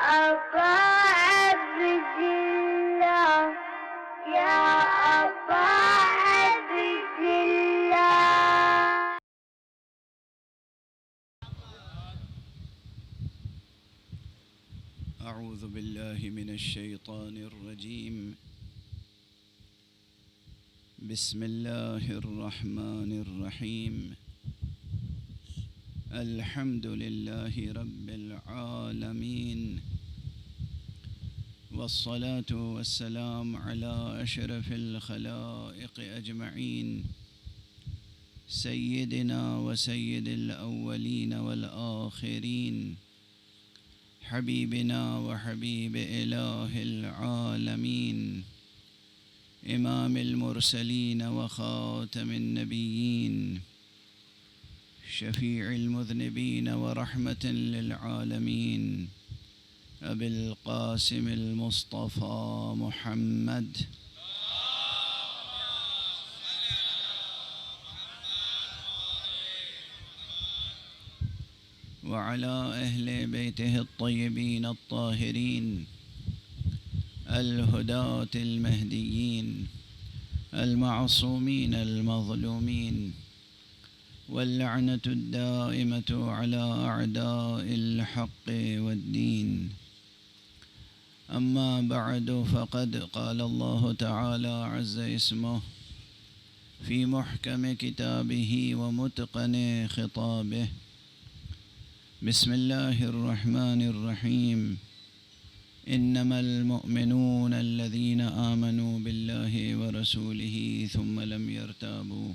أبا عبد الله يا أبا عبد الله. أعوذ بالله من الشيطان الرجيم. بسم الله الرحمن الرحيم. الحمد لله رب العالمين، والصلاة والسلام على أشرف الخلائق أجمعين، سيدنا وسيد الأولين والآخرين، حبيبنا وحبيب إله العالمين، إمام المرسلين وخاتم النبيين، شفيع المذنبين ورحمة للعالمين، أبي القاسم المصطفى محمد. وعلى أهل بيته الطيبين الطاهرين الهداة المهديين المعصومين المظلومين، واللعنة الدائمة على أعداء الحق والدين. أما بعد، فقد قال الله تعالى عز اسمه في محكم كتابه ومتقن خطابه: بسم الله الرحمن الرحيم. إنما المؤمنون الذين آمنوا بالله ورسوله ثم لم يرتابوا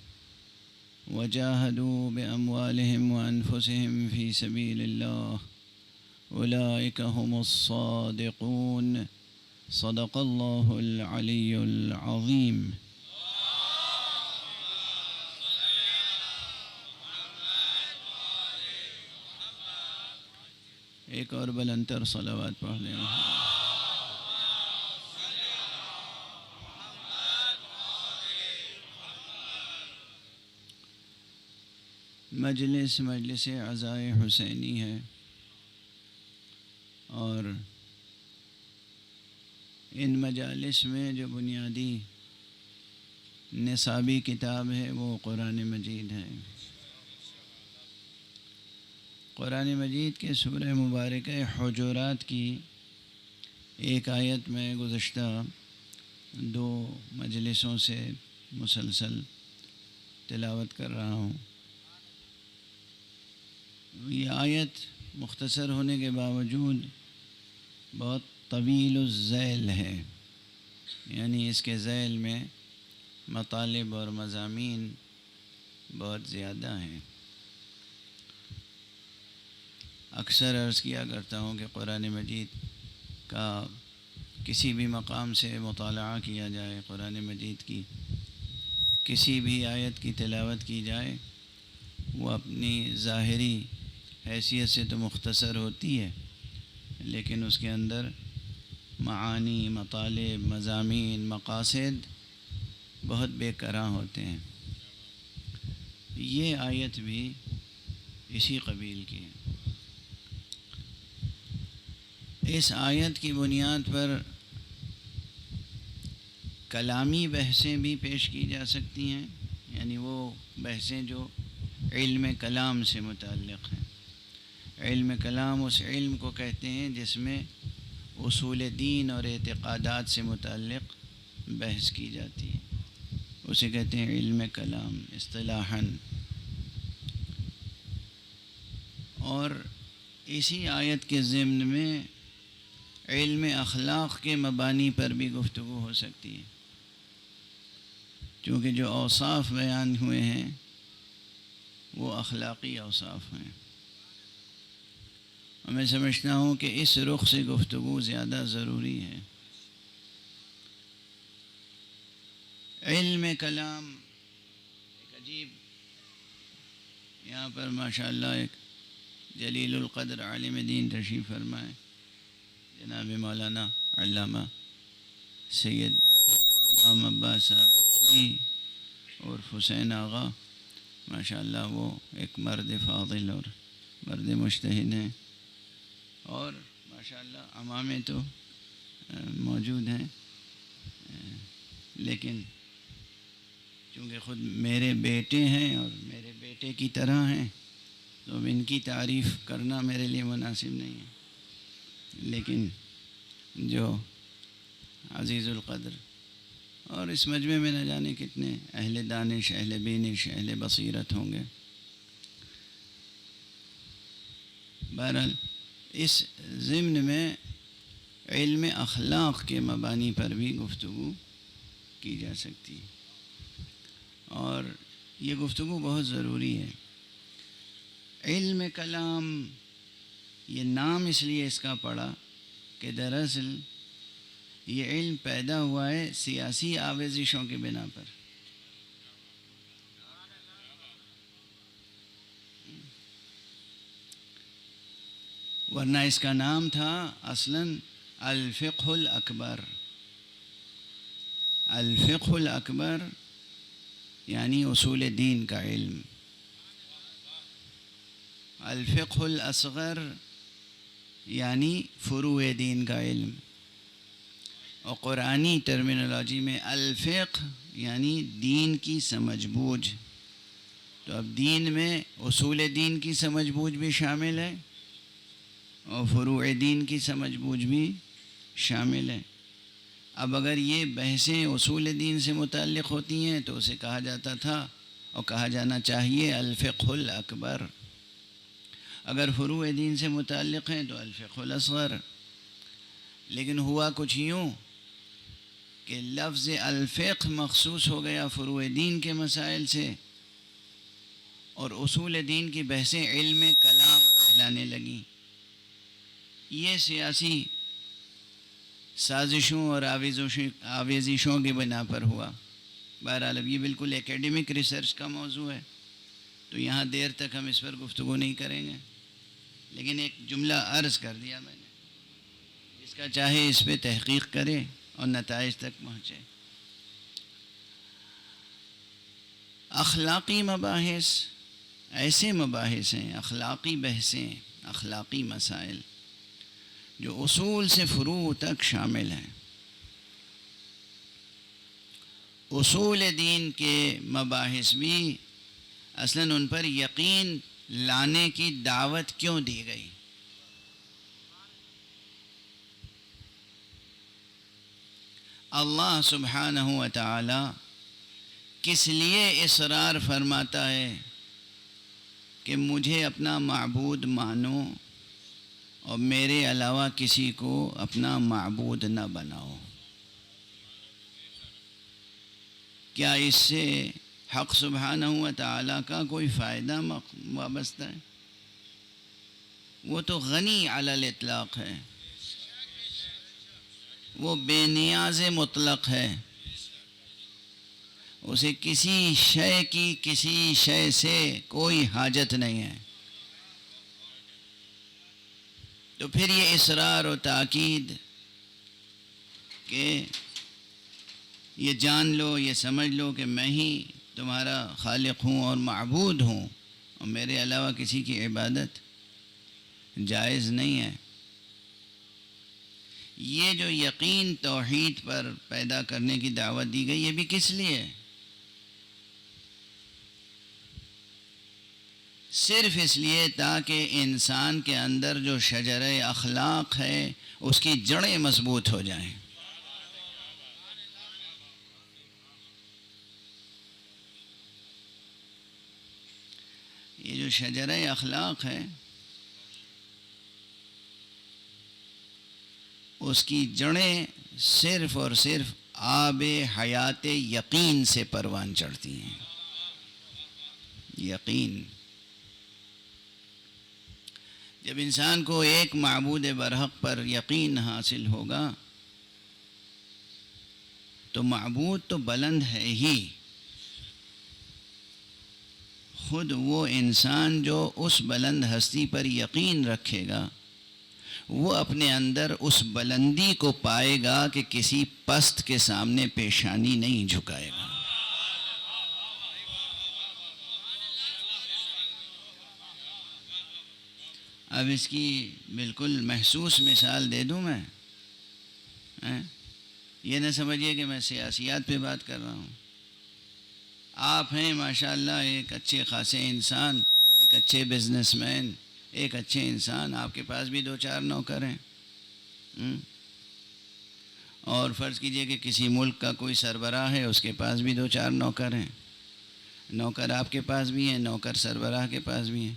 وجاهدوا بأموالهم وأنفسهم في سبيل الله، أولئك هم الصادقون. صدق الله العلي العظيم. ایک اور بلندتر صلوات پڑھ لیں. مجلس عزائے حسینی ہے، اور ان مجالس میں جو بنیادی نصابی کتاب ہے وہ قرآن مجید ہے. قرآن مجید کے سورہ مبارکہ حجرات کی ایک آیت میں گزشتہ 2 مجلسوں سے مسلسل تلاوت کر رہا ہوں. یہ آیت مختصر ہونے کے باوجود بہت طویل الذیل ہے، یعنی اس کے ذیل میں مطالب اور مضامین بہت زیادہ ہیں. اکثر عرض کیا کرتا ہوں کہ قرآن مجید کا کسی بھی مقام سے مطالعہ کیا جائے، قرآن مجید کی کسی بھی آیت کی تلاوت کی جائے، وہ اپنی ظاہری حیثیت سے تو مختصر ہوتی ہے، لیکن اس کے اندر معانی، مطالب، مضامین، مقاصد بہت بے کراں ہوتے ہیں. یہ آیت بھی اسی قبیل کی ہے. اس آیت کی بنیاد پر کلامی بحثیں بھی پیش کی جا سکتی ہیں، یعنی وہ بحثیں جو علم کلام سے متعلق ہیں. علم کلام اس علم کو کہتے ہیں جس میں اصول دین اور اعتقادات سے متعلق بحث کی جاتی ہے، اسے کہتے ہیں علم کلام اصطلاحاً. اور اسی آیت کے ضمن میں علم اخلاق کے مبانی پر بھی گفتگو ہو سکتی ہے، کیونکہ جو اوصاف بیان ہوئے ہیں وہ اخلاقی اوصاف ہیں. اور میں سمجھتا ہوں کہ اس رخ سے گفتگو زیادہ ضروری ہے. علم کلام ایک عجیب، یہاں پر ماشاءاللہ ایک جلیل القدر عالم دین تشریف فرمائے، جناب مولانا علامہ سید غلام عباس صاحب اور حسین آغا. ماشاءاللہ وہ ایک مرد فاضل اور مرد مجتہد ہیں، اور ماشاءاللہ عمامے تو موجود ہیں، لیکن چونکہ خود میرے بیٹے ہیں اور میرے بیٹے کی طرح ہیں تو اب ان کی تعریف کرنا میرے لیے مناسب نہیں ہے، لیکن جو عزیز القدر اور اس مجمع میں نہ جانے کتنے اہل دانش، اہل بینش، اہل بصیرت ہوں گے. بہرحال اس ضمن میں علم اخلاق کے مبانی پر بھی گفتگو کی جا سکتی ہے، اور یہ گفتگو بہت ضروری ہے. علم کلام یہ نام اس لیے اس کا پڑا کہ دراصل یہ علم پیدا ہوا ہے سیاسی آویزشوں کی بنا پر. ورنہ اس کا نام تھا اصلاً الفقہ الاکبر. الفقہ الاکبر یعنی اصول دین کا علم. الفقہ الاصغر یعنی فروع دین کا علم. اور قرآنی ٹرمینالوجی میں الفقہ یعنی دین کی سمجھ بوجھ. تو اب دین میں اصول دین کی سمجھ بوجھ بھی شامل ہے اور فروع دین کی سمجھ بوجھ بھی شامل ہے. اب اگر یہ بحثیں اصول دین سے متعلق ہوتی ہیں تو اسے کہا جاتا تھا اور کہا جانا چاہیے الفقہ الاکبر. اگر فروع دین سے متعلق ہیں تو الفقہ الاصغر. لیکن ہوا کچھ یوں کہ لفظ الفقہ مخصوص ہو گیا فروع دین کے مسائل سے، اور اصول دین کی بحثیں علم کلام کہلانے لگیں. یہ سیاسی سازشوں اور آویزشوں کی بنا پر ہوا. بہرحال اب یہ بالکل ایکیڈمک ریسرچ کا موضوع ہے تو یہاں دیر تک ہم اس پر گفتگو نہیں کریں گے، لیکن ایک جملہ عرض کر دیا میں نے، جس کا چاہے اس پہ تحقیق کرے اور نتائج تک پہنچے. اخلاقی مباحث ایسے مباحث ہیں، اخلاقی بحثیں، اخلاقی مسائل جو اصول سے فروع تک شامل ہیں. اصول دین کے مباحث بھی اصلاً ان پر یقین لانے کی دعوت کیوں دی گئی؟ اللہ سبحانہ و تعالی کس لیے اصرار فرماتا ہے کہ مجھے اپنا معبود مانو اور میرے علاوہ کسی کو اپنا معبود نہ بناؤ؟ کیا اس سے حق سبحانہ و تعالیٰ کا کوئی فائدہ وابستہ ہے؟ وہ تو غنی علی الاطلاق ہے، وہ بے نیاز مطلق ہے. اسے کسی شے کی کسی شے سے کوئی حاجت نہیں ہے. تو پھر یہ اصرار و تاکید کہ یہ جان لو، یہ سمجھ لو کہ میں ہی تمہارا خالق ہوں اور معبود ہوں اور میرے علاوہ کسی کی عبادت جائز نہیں ہے. یہ جو یقین توحید پر پیدا کرنے کی دعوت دی گئی، یہ بھی کس لیے؟ صرف اس لیے تاکہ انسان کے اندر جو شجرہ اخلاق ہے اس کی جڑیں مضبوط ہو جائیں. یہ جو شجرہ اخلاق ہے اس کی جڑیں صرف اور صرف آب حیات یقین سے پروان چڑھتی ہیں. یقین. جب انسان کو ایک معبود برحق پر یقین حاصل ہوگا تو معبود تو بلند ہے ہی، خود وہ انسان جو اس بلند ہستی پر یقین رکھے گا وہ اپنے اندر اس بلندی کو پائے گا کہ کسی پست کے سامنے پیشانی نہیں جھکائے گا. اب اس کی بالکل محسوس مثال دے دوں میں. یہ نہ سمجھیے کہ میں سیاسیات پہ بات کر رہا ہوں. آپ ہیں ماشاءاللہ ایک اچھے خاصے انسان، ایک اچھے بزنس مین، ایک اچھے انسان، آپ کے پاس بھی 2-4 نوکر ہیں. اور فرض کیجئے کہ کسی ملک کا کوئی سربراہ ہے، اس کے پاس بھی 2-4 نوکر ہیں. نوکر آپ کے پاس بھی ہیں، نوکر سربراہ کے پاس بھی ہیں.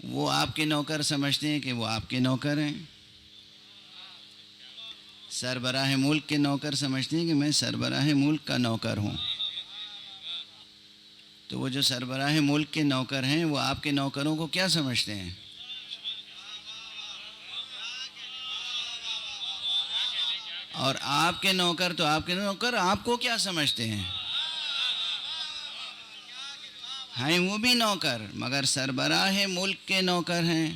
وہ آپ کے نوکر سمجھتے ہیں کہ وہ آپ کے نوکر ہیں. سربراہ ملک کے نوکر سمجھتے ہیں کہ میں سربراہ ملک کا نوکر ہوں. تو وہ جو سربراہ ملک کے نوکر ہیں وہ آپ کے نوکروں کو کیا سمجھتے ہیں؟ اور آپ کے نوکر تو آپ کے نوکر آپ کو کیا سمجھتے ہیں؟ ہیں وہ بھی نوکر، مگر سربراہ ملک کے نوکر ہیں.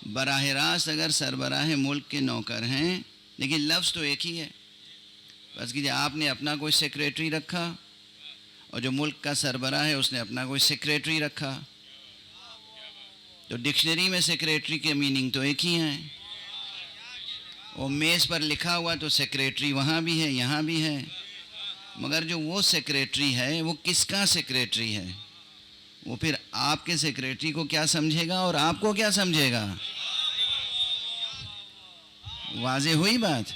براہ راست اگر سربراہ ملک کے نوکر ہیں، لیکن لفظ تو ایک ہی ہے. بس کہ آپ نے اپنا کوئی سیکریٹری رکھا اور جو ملک کا سربراہ ہے اس نے اپنا کوئی سیکریٹری رکھا، تو ڈکشنری میں سیکریٹری کے میننگ تو ایک ہی ہیں. وہ میز پر لکھا ہوا تو سیکریٹری وہاں بھی ہے یہاں بھی ہے، مگر جو وہ سیکریٹری ہے وہ کس کا سیکریٹری ہے؟ وہ پھر آپ کے سیکریٹری کو کیا سمجھے گا اور آپ کو کیا سمجھے گا؟ واضح ہوئی بات؟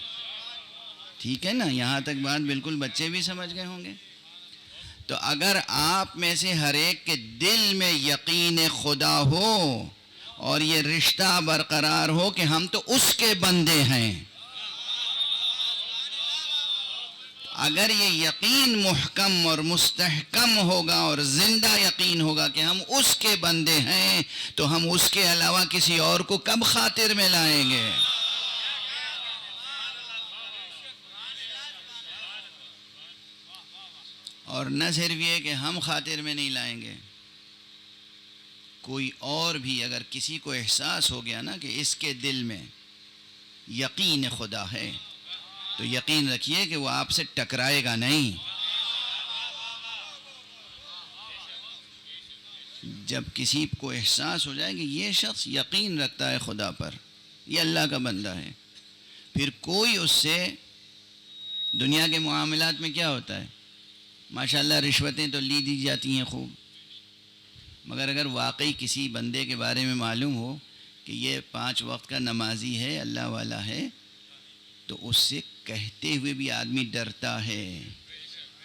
ٹھیک ہے نا؟ یہاں تک بات بالکل بچے بھی سمجھ گئے ہوں گے. تو اگر آپ میں سے ہر ایک کے دل میں یقین خدا ہو اور یہ رشتہ برقرار ہو کہ ہم تو اس کے بندے ہیں، اگر یہ یقین محکم اور مستحکم ہوگا اور زندہ یقین ہوگا کہ ہم اس کے بندے ہیں، تو ہم اس کے علاوہ کسی اور کو کب خاطر میں لائیں گے؟ اور نہ صرف یہ کہ ہم خاطر میں نہیں لائیں گے، کوئی اور بھی اگر کسی کو احساس ہو گیا نا کہ اس کے دل میں یقین خدا ہے، تو یقین رکھیے کہ وہ آپ سے ٹکرائے گا نہیں. جب کسی کو احساس ہو جائے کہ یہ شخص یقین رکھتا ہے خدا پر، یہ اللہ کا بندہ ہے، پھر کوئی اس سے دنیا کے معاملات میں کیا ہوتا ہے؟ ماشاءاللہ رشوتیں تو لی دی جاتی ہیں خوب، مگر اگر واقعی کسی بندے کے بارے میں معلوم ہو کہ یہ 5 وقت کا نمازی ہے، اللہ والا ہے، تو اس سے کہتے ہوئے بھی آدمی ڈرتا ہے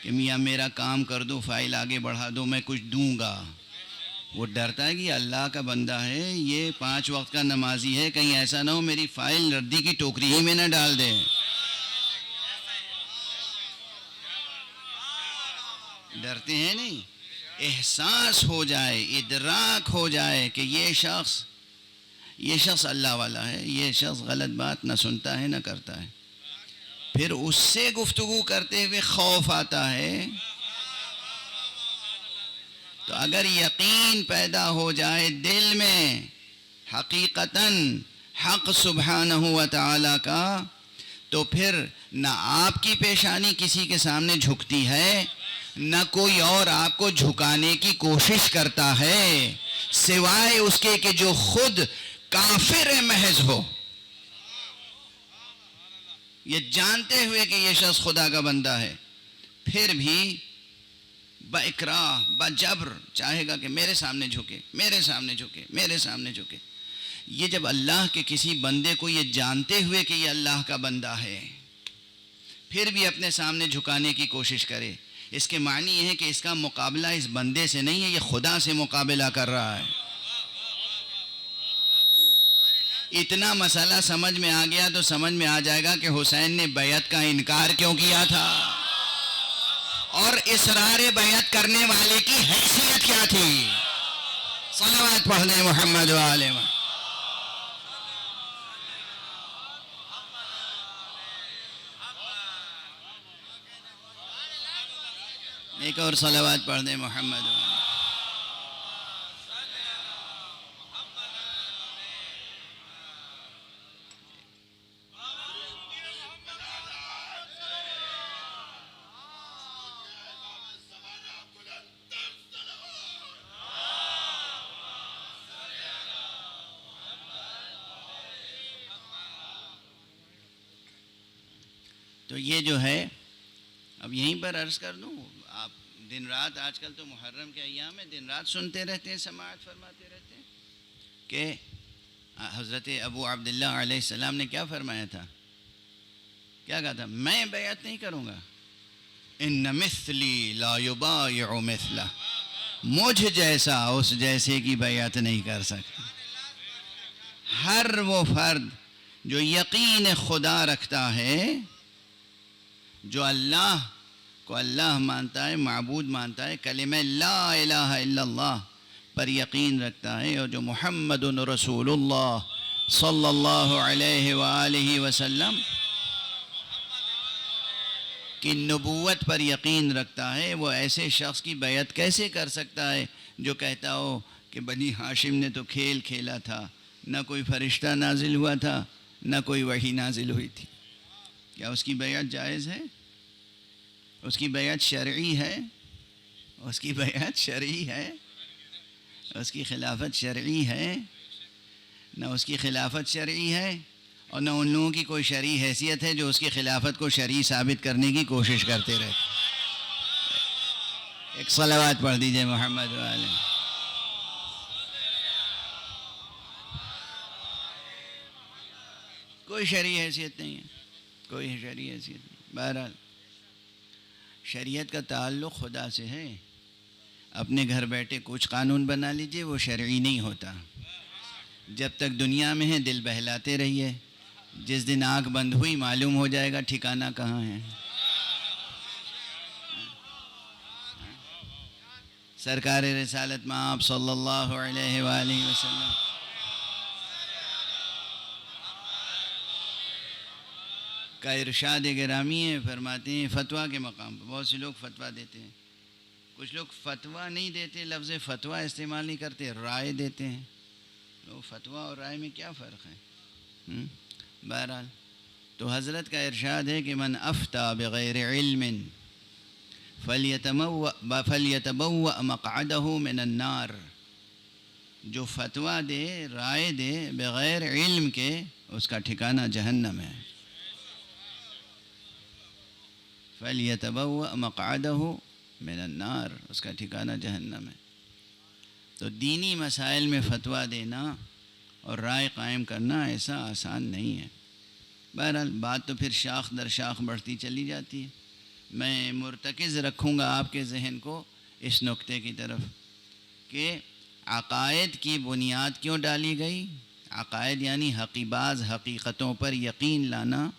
کہ میاں میرا کام کر دو، فائل آگے بڑھا دو، میں کچھ دوں گا. وہ ڈرتا ہے کہ یہ اللہ کا بندہ ہے، یہ 5 وقت کا نمازی ہے، کہیں ایسا نہ ہو میری فائل ردی کی ٹوکری ہی میں نہ ڈال دے. ڈرتے ہیں نہیں؟ احساس ہو جائے، ادراک ہو جائے کہ یہ شخص اللہ والا ہے، یہ شخص غلط بات نہ سنتا ہے نہ کرتا ہے، پھر اس سے گفتگو کرتے ہوئے خوف آتا ہے. تو اگر یقین پیدا ہو جائے دل میں حقیقتاً حق سبحانہ و تعالیٰ کا، تو پھر نہ آپ کی پیشانی کسی کے سامنے جھکتی ہے، نہ کوئی اور آپ کو جھکانے کی کوشش کرتا ہے، سوائے اس کے کہ جو خود کافر محض ہو. یہ جانتے ہوئے کہ یہ شخص خدا کا بندہ ہے، پھر بھی باکراہ بجبر چاہے گا کہ میرے سامنے جھکے، میرے سامنے جھکے، میرے سامنے جھکے. یہ جب اللہ کے کسی بندے کو یہ جانتے ہوئے کہ یہ اللہ کا بندہ ہے پھر بھی اپنے سامنے جھکانے کی کوشش کرے، اس کے معنی یہ ہے کہ اس کا مقابلہ اس بندے سے نہیں ہے، یہ خدا سے مقابلہ کر رہا ہے. اتنا مسئلہ سمجھ میں آ گیا تو سمجھ میں آ جائے گا کہ حسین نے بیعت کا انکار کیوں کیا تھا اور اصرار بیعت کرنے والے کی حیثیت کیا تھی. صلوات پڑھ لیں محمد و آل محمد. ایک اور صلوات پڑھ دیں محمد و آل محمد. تو یہ جو ہے، اب یہیں پر عرض کر دوں، آپ دن رات، آج کل تو محرم کے ایام میں دن رات سنتے رہتے ہیں، سماعت فرماتے رہتے ہیں کہ حضرت ابو عبداللہ علیہ السلام نے کیا فرمایا تھا، کیا کہا تھا؟ میں بیعت نہیں کروں گا، ان مثلی لا یبایع مثلہ، مجھ جیسا اس جیسے کی بیعت نہیں کر سکتا۔ ہر وہ فرد جو یقین خدا رکھتا ہے، جو اللہ کو اللہ مانتا ہے، معبود مانتا ہے، کلمہ لا الہ الا اللہ پر یقین رکھتا ہے، اور جو محمد رسول اللہ صلی اللہ علیہ وآلہ وسلم کی نبوت پر یقین رکھتا ہے، وہ ایسے شخص کی بیعت کیسے کر سکتا ہے جو کہتا ہو کہ بنی ہاشم نے تو کھیل کھیلا تھا، نہ کوئی فرشتہ نازل ہوا تھا، نہ کوئی وحی نازل ہوئی تھی؟ کیا اس کی بیعت جائز ہے؟ اس کی بیعت شرعی ہے؟ اس کی بیعت شرعی ہے؟ اس کی خلافت شرعی ہے؟ نہ اس کی خلافت شرعی ہے، اور نہ ان لوگوں کی کوئی شرعی حیثیت ہے جو اس کی خلافت کو شرعی ثابت کرنے کی کوشش کرتے رہتے۔ ایک صلوات پڑھ دیجئے محمد والے۔ کوئی شرعی حیثیت نہیں ہے، کوئی شرعی حیثیت نہیں۔ بہرحال شریعت کا تعلق خدا سے ہے۔ اپنے گھر بیٹھے کچھ قانون بنا لیجئے، وہ شرعی نہیں ہوتا۔ جب تک دنیا میں ہے دل بہلاتے رہیے، جس دن آنکھ بند ہوئی معلوم ہو جائے گا ٹھکانہ کہاں ہے۔ سرکار رسالت میں آپ صلی اللہ علیہ وآلہ وسلم کا ارشاد گرامی ہے، فرماتے ہیں فتویٰ کے مقام پر بہت سے لوگ فتویٰ دیتے ہیں، کچھ لوگ فتویٰ نہیں دیتے، لفظ فتویٰ استعمال نہیں کرتے، رائے دیتے ہیں۔ لوگ فتویٰ اور رائے میں کیا فرق ہے؟ بہرحال تو حضرت کا ارشاد ہے کہ من افتى بغیر علم فلیتبوأ مقعدہ من النار، جو فتویٰ دے، رائے دے بغیر علم کے، اس کا ٹھکانہ جہنم ہے۔ فلیتبوأ مقعدہ من النار، اس کا ٹھکانہ جہنم ہے۔ تو دینی مسائل میں فتویٰ دینا اور رائے قائم کرنا ایسا آسان نہیں ہے۔ بہرحال بات تو پھر شاخ در شاخ بڑھتی چلی جاتی ہے۔ میں مرتکز رکھوں گا آپ کے ذہن کو اس نقطے کی طرف کہ عقائد کی بنیاد کیوں ڈالی گئی؟ عقائد یعنی حقیباز حقیقتوں پر یقین لانا،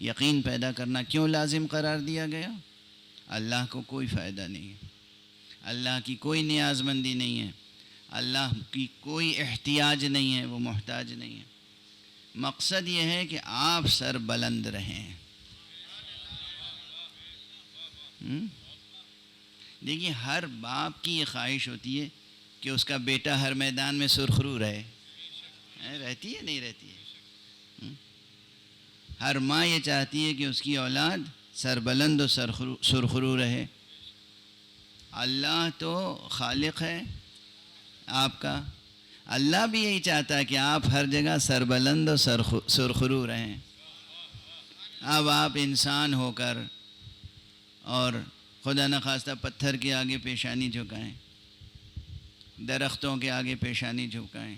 یقین پیدا کرنا کیوں لازم قرار دیا گیا؟ اللہ کو کوئی فائدہ نہیں ہے، اللہ کی کوئی نیاز مندی نہیں ہے، اللہ کی کوئی احتیاج نہیں ہے، وہ محتاج نہیں ہے۔ مقصد یہ ہے کہ آپ سر بلند رہیں۔ دیکھیے ہر باپ کی یہ خواہش ہوتی ہے کہ اس کا بیٹا ہر میدان میں سرخرو رہے، رہتی ہے نہیں رہتی ہے؟ ہر ماں یہ چاہتی ہے کہ اس کی اولاد سربلند و سرخرو رہے۔ اللہ تو خالق ہے آپ کا، اللہ بھی یہی چاہتا ہے کہ آپ ہر جگہ سربلند و سرخرو رہیں۔ اب آپ انسان ہو کر اور خدا نخواستہ پتھر کے آگے پیشانی جھکائیں، درختوں کے آگے پیشانی جھکائیں،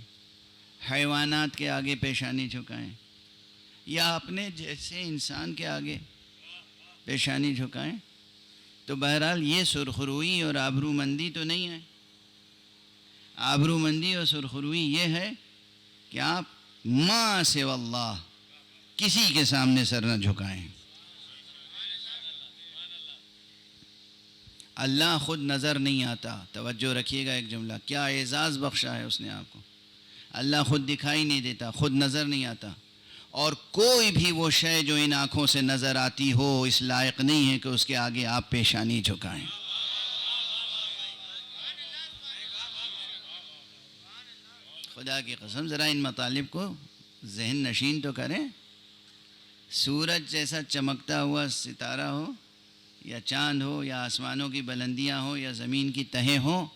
حیوانات کے آگے پیشانی جھکائیں، یا اپنے جیسے انسان کے آگے پیشانی جھکائیں، تو بہرحال یہ سرخروئی اور آبرومندی تو نہیں ہے۔ آبرومندی اور سرخروئی یہ ہے کہ آپ ما سوی اللہ کسی کے سامنے سر نہ جھکائیں۔ اللہ خود نظر نہیں آتا، توجہ رکھیے گا، ایک جملہ کیا اعزاز بخشا ہے اس نے آپ کو۔ اللہ خود دکھائی نہیں دیتا، خود نظر نہیں آتا، اور کوئی بھی وہ شے جو ان آنکھوں سے نظر آتی ہو اس لائق نہیں ہے کہ اس کے آگے آپ پیشانی جھکائیں۔ خدا کی قسم ذرا ان مطالب کو ذہن نشین تو کریں۔ سورج جیسا چمکتا ہوا ستارہ ہو، یا چاند ہو، یا آسمانوں کی بلندیاں ہوں، یا زمین کی تہیں ہوں،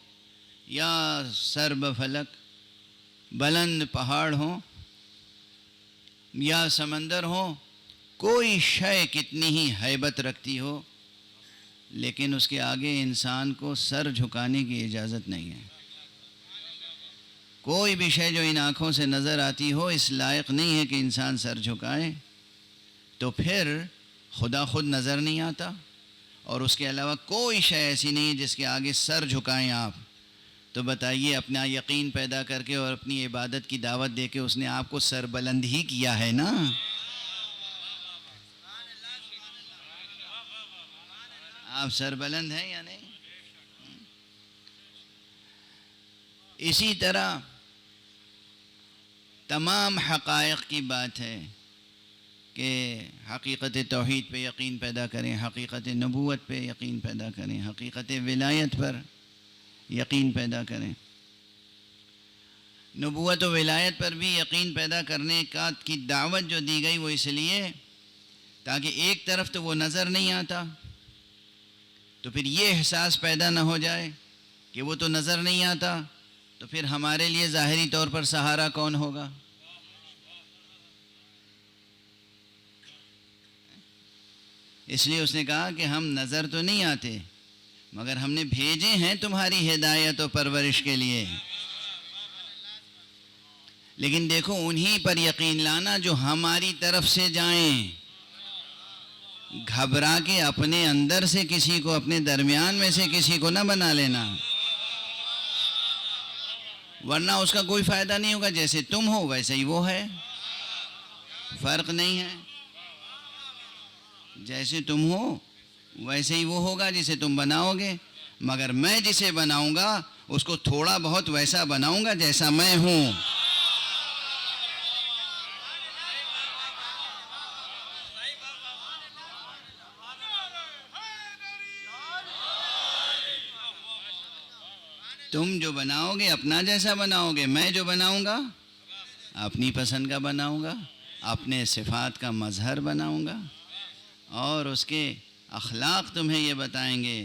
یا سرب فلک بلند پہاڑ ہوں، یا سمندر ہوں، کوئی شے کتنی ہی ہیبت رکھتی ہو، لیکن اس کے آگے انسان کو سر جھکانے کی اجازت نہیں ہے۔ کوئی بھی شے جو ان آنکھوں سے نظر آتی ہو اس لائق نہیں ہے کہ انسان سر جھکائے، تو پھر خدا خود نظر نہیں آتا، اور اس کے علاوہ کوئی شے ایسی نہیں جس کے آگے سر جھکائیں آپ۔ تو بتائیے، اپنا یقین پیدا کر کے اور اپنی عبادت کی دعوت دے کے اس نے آپ کو سر بلند ہی کیا ہے نا۔ آپ سر بلند ہیں یا نہیں؟ اسی طرح تمام حقائق کی بات ہے کہ حقیقت توحید پہ یقین پیدا کریں، حقیقت نبوت پہ یقین پیدا کریں، حقیقت ولایت پر یقین پیدا کریں۔ نبوت و ولایت پر بھی یقین پیدا کرنے کی دعوت جو دی گئی وہ اس لیے تاکہ ایک طرف تو وہ نظر نہیں آتا، تو پھر یہ احساس پیدا نہ ہو جائے کہ وہ تو نظر نہیں آتا، تو پھر ہمارے لیے ظاہری طور پر سہارا کون ہوگا؟ اس لیے اس نے کہا کہ ہم نظر تو نہیں آتے مگر ہم نے بھیجے ہیں تمہاری ہدایت و پرورش کے لیے۔ لیکن دیکھو، انہی پر یقین لانا جو ہماری طرف سے جائیں، گھبرا کے اپنے اندر سے کسی کو، اپنے درمیان میں سے کسی کو نہ بنا لینا، ورنہ اس کا کوئی فائدہ نہیں ہوگا۔ جیسے تم ہو ویسے ہی وہ ہے، فرق نہیں ہے۔ جیسے تم ہو ویسے ہی وہ ہوگا جسے تم بناؤ گے، مگر میں جسے بناؤں گا اس کو تھوڑا بہت ویسا بناؤں گا جیسا میں ہوں۔ تم جو بناؤ گے اپنا جیسا بناؤ گے، میں جو بناؤں گا اپنی پسند کا بناؤں گا، اپنے صفات کا مظہر بناؤں گا، اور اس کے اخلاق تمہیں یہ بتائیں گے،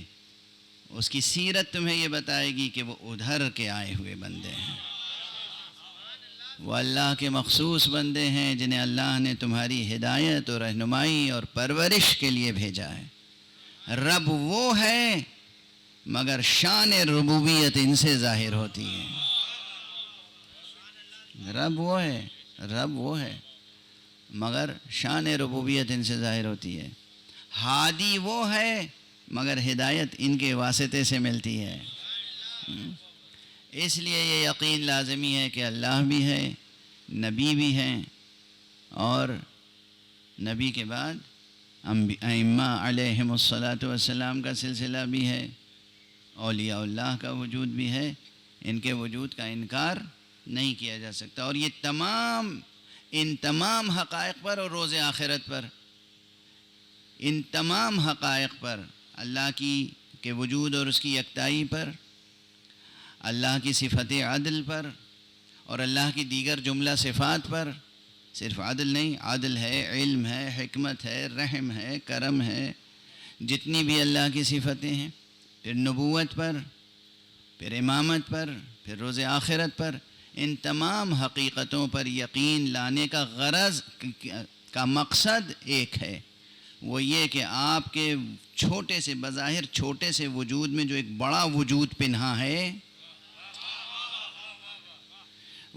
اس کی سیرت تمہیں یہ بتائے گی کہ وہ ادھر کے آئے ہوئے بندے ہیں، وہ اللہ کے مخصوص بندے ہیں جنہیں اللہ نے تمہاری ہدایت اور رہنمائی اور پرورش کے لیے بھیجا ہے۔ رب وہ ہے مگر شان ربوبیت ان سے ظاہر ہوتی ہے۔ رب وہ ہے مگر شان ربوبیت ان سے ظاہر ہوتی ہے۔ ہادی وہ ہے مگر ہدایت ان کے واسطے سے ملتی ہے۔ اس لیے یہ یقین لازمی ہے کہ اللہ بھی ہے، نبی بھی ہیں، اور نبی کے بعد ائمہ علیہم الصلاۃ والسلام کا سلسلہ بھی ہے، اولیاء اللہ کا وجود بھی ہے، ان کے وجود کا انکار نہیں کیا جا سکتا۔ اور یہ ان تمام حقائق پر اور روز آخرت پر، ان تمام حقائق پر، اللہ کے وجود اور اس کی یکتائی پر، اللہ کی صفت عدل پر، اور اللہ کی دیگر جملہ صفات پر، صرف عدل نہیں، عدل ہے، علم ہے، حکمت ہے، رحم ہے، کرم ہے، جتنی بھی اللہ کی صفتیں ہیں، پھر نبوت پر، پھر امامت پر، پھر روز آخرت پر، ان تمام حقیقتوں پر یقین لانے کا غرض کا مقصد ایک ہے، وہ یہ کہ آپ کے چھوٹے سے، بظاہر چھوٹے سے وجود میں جو ایک بڑا وجود پنہا ہے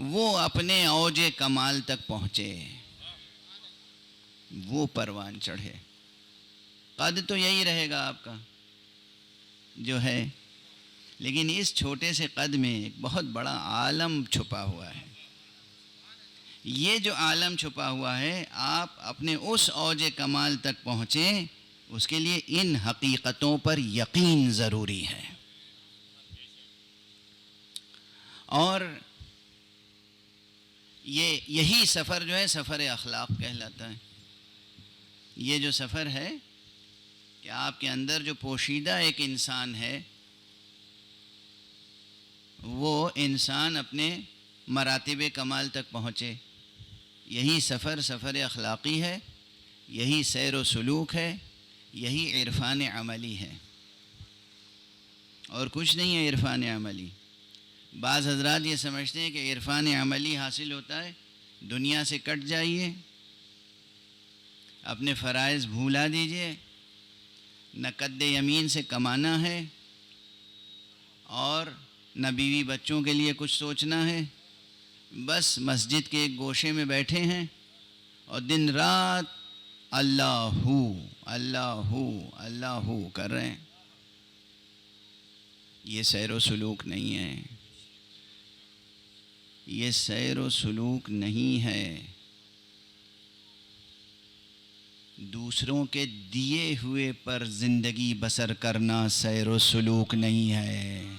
وہ اپنے اوج کمال تک پہنچے، وہ پروان چڑھے۔ قد تو یہی رہے گا آپ کا جو ہے، لیکن اس چھوٹے سے قد میں ایک بہت بڑا عالم چھپا ہوا ہے۔ یہ جو عالم چھپا ہوا ہے، آپ اپنے اس اوج کمال تک پہنچیں، اس کے لیے ان حقیقتوں پر یقین ضروری ہے۔ اور یہی سفر جو ہے سفر اخلاق کہلاتا ہے۔ یہ جو سفر ہے کہ آپ کے اندر جو پوشیدہ ایک انسان ہے، وہ انسان اپنے مراتب کمال تک پہنچے، یہی سفر اخلاقی ہے، یہی سیر و سلوک ہے، یہی عرفان عملی ہے، اور کچھ نہیں ہے عرفان عملی۔ بعض حضرات یہ سمجھتے ہیں کہ عرفان عملی حاصل ہوتا ہے دنیا سے کٹ جائیے، اپنے فرائض بھولا دیجئے، نہ قد یمین سے کمانا ہے اور نہ بیوی بچوں کے لیے کچھ سوچنا ہے، بس مسجد کے ایک گوشے میں بیٹھے ہیں اور دن رات اللہ ہو اللہ ہو اللہ ہو کر رہے ہیں۔ یہ سیر و سلوک نہیں ہے، یہ سیر و سلوک نہیں ہے۔ دوسروں کے دیے ہوئے پر زندگی بسر کرنا سیر و سلوک نہیں ہے،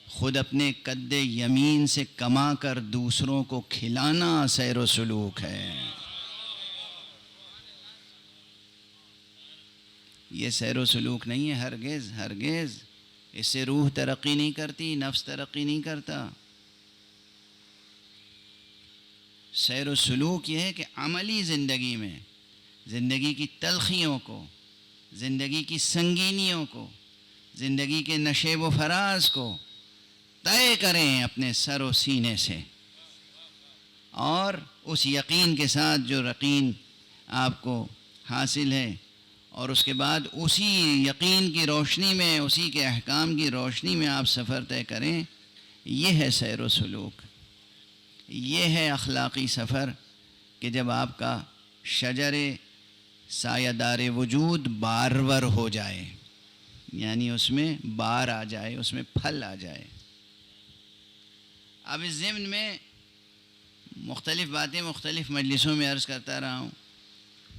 خود اپنے قد یمین سے کما کر دوسروں کو کھلانا سیر و سلوک ہے۔ یہ سیر و سلوک نہیں ہے، ہرگز ہرگز۔ اس سے روح ترقی نہیں کرتی، نفس ترقی نہیں کرتا۔ سیر و سلوک یہ ہے کہ عملی زندگی میں زندگی کی تلخیوں کو، زندگی کی سنگینیوں کو، زندگی کے نشیب و فراز کو طے کریں اپنے سر و سینے سے، اور اس یقین کے ساتھ جو یقین آپ کو حاصل ہے، اور اس کے بعد اسی یقین کی روشنی میں، اسی کے احکام کی روشنی میں آپ سفر طے کریں۔ یہ ہے سیر و سلوک، یہ ہے اخلاقی سفر کہ جب آپ کا شجر سایہ دار وجود بارور ہو جائے، یعنی اس میں بار آ جائے، اس میں پھل آ جائے۔ اب اس ضمن میں مختلف باتیں مختلف مجلسوں میں عرض کرتا رہا ہوں۔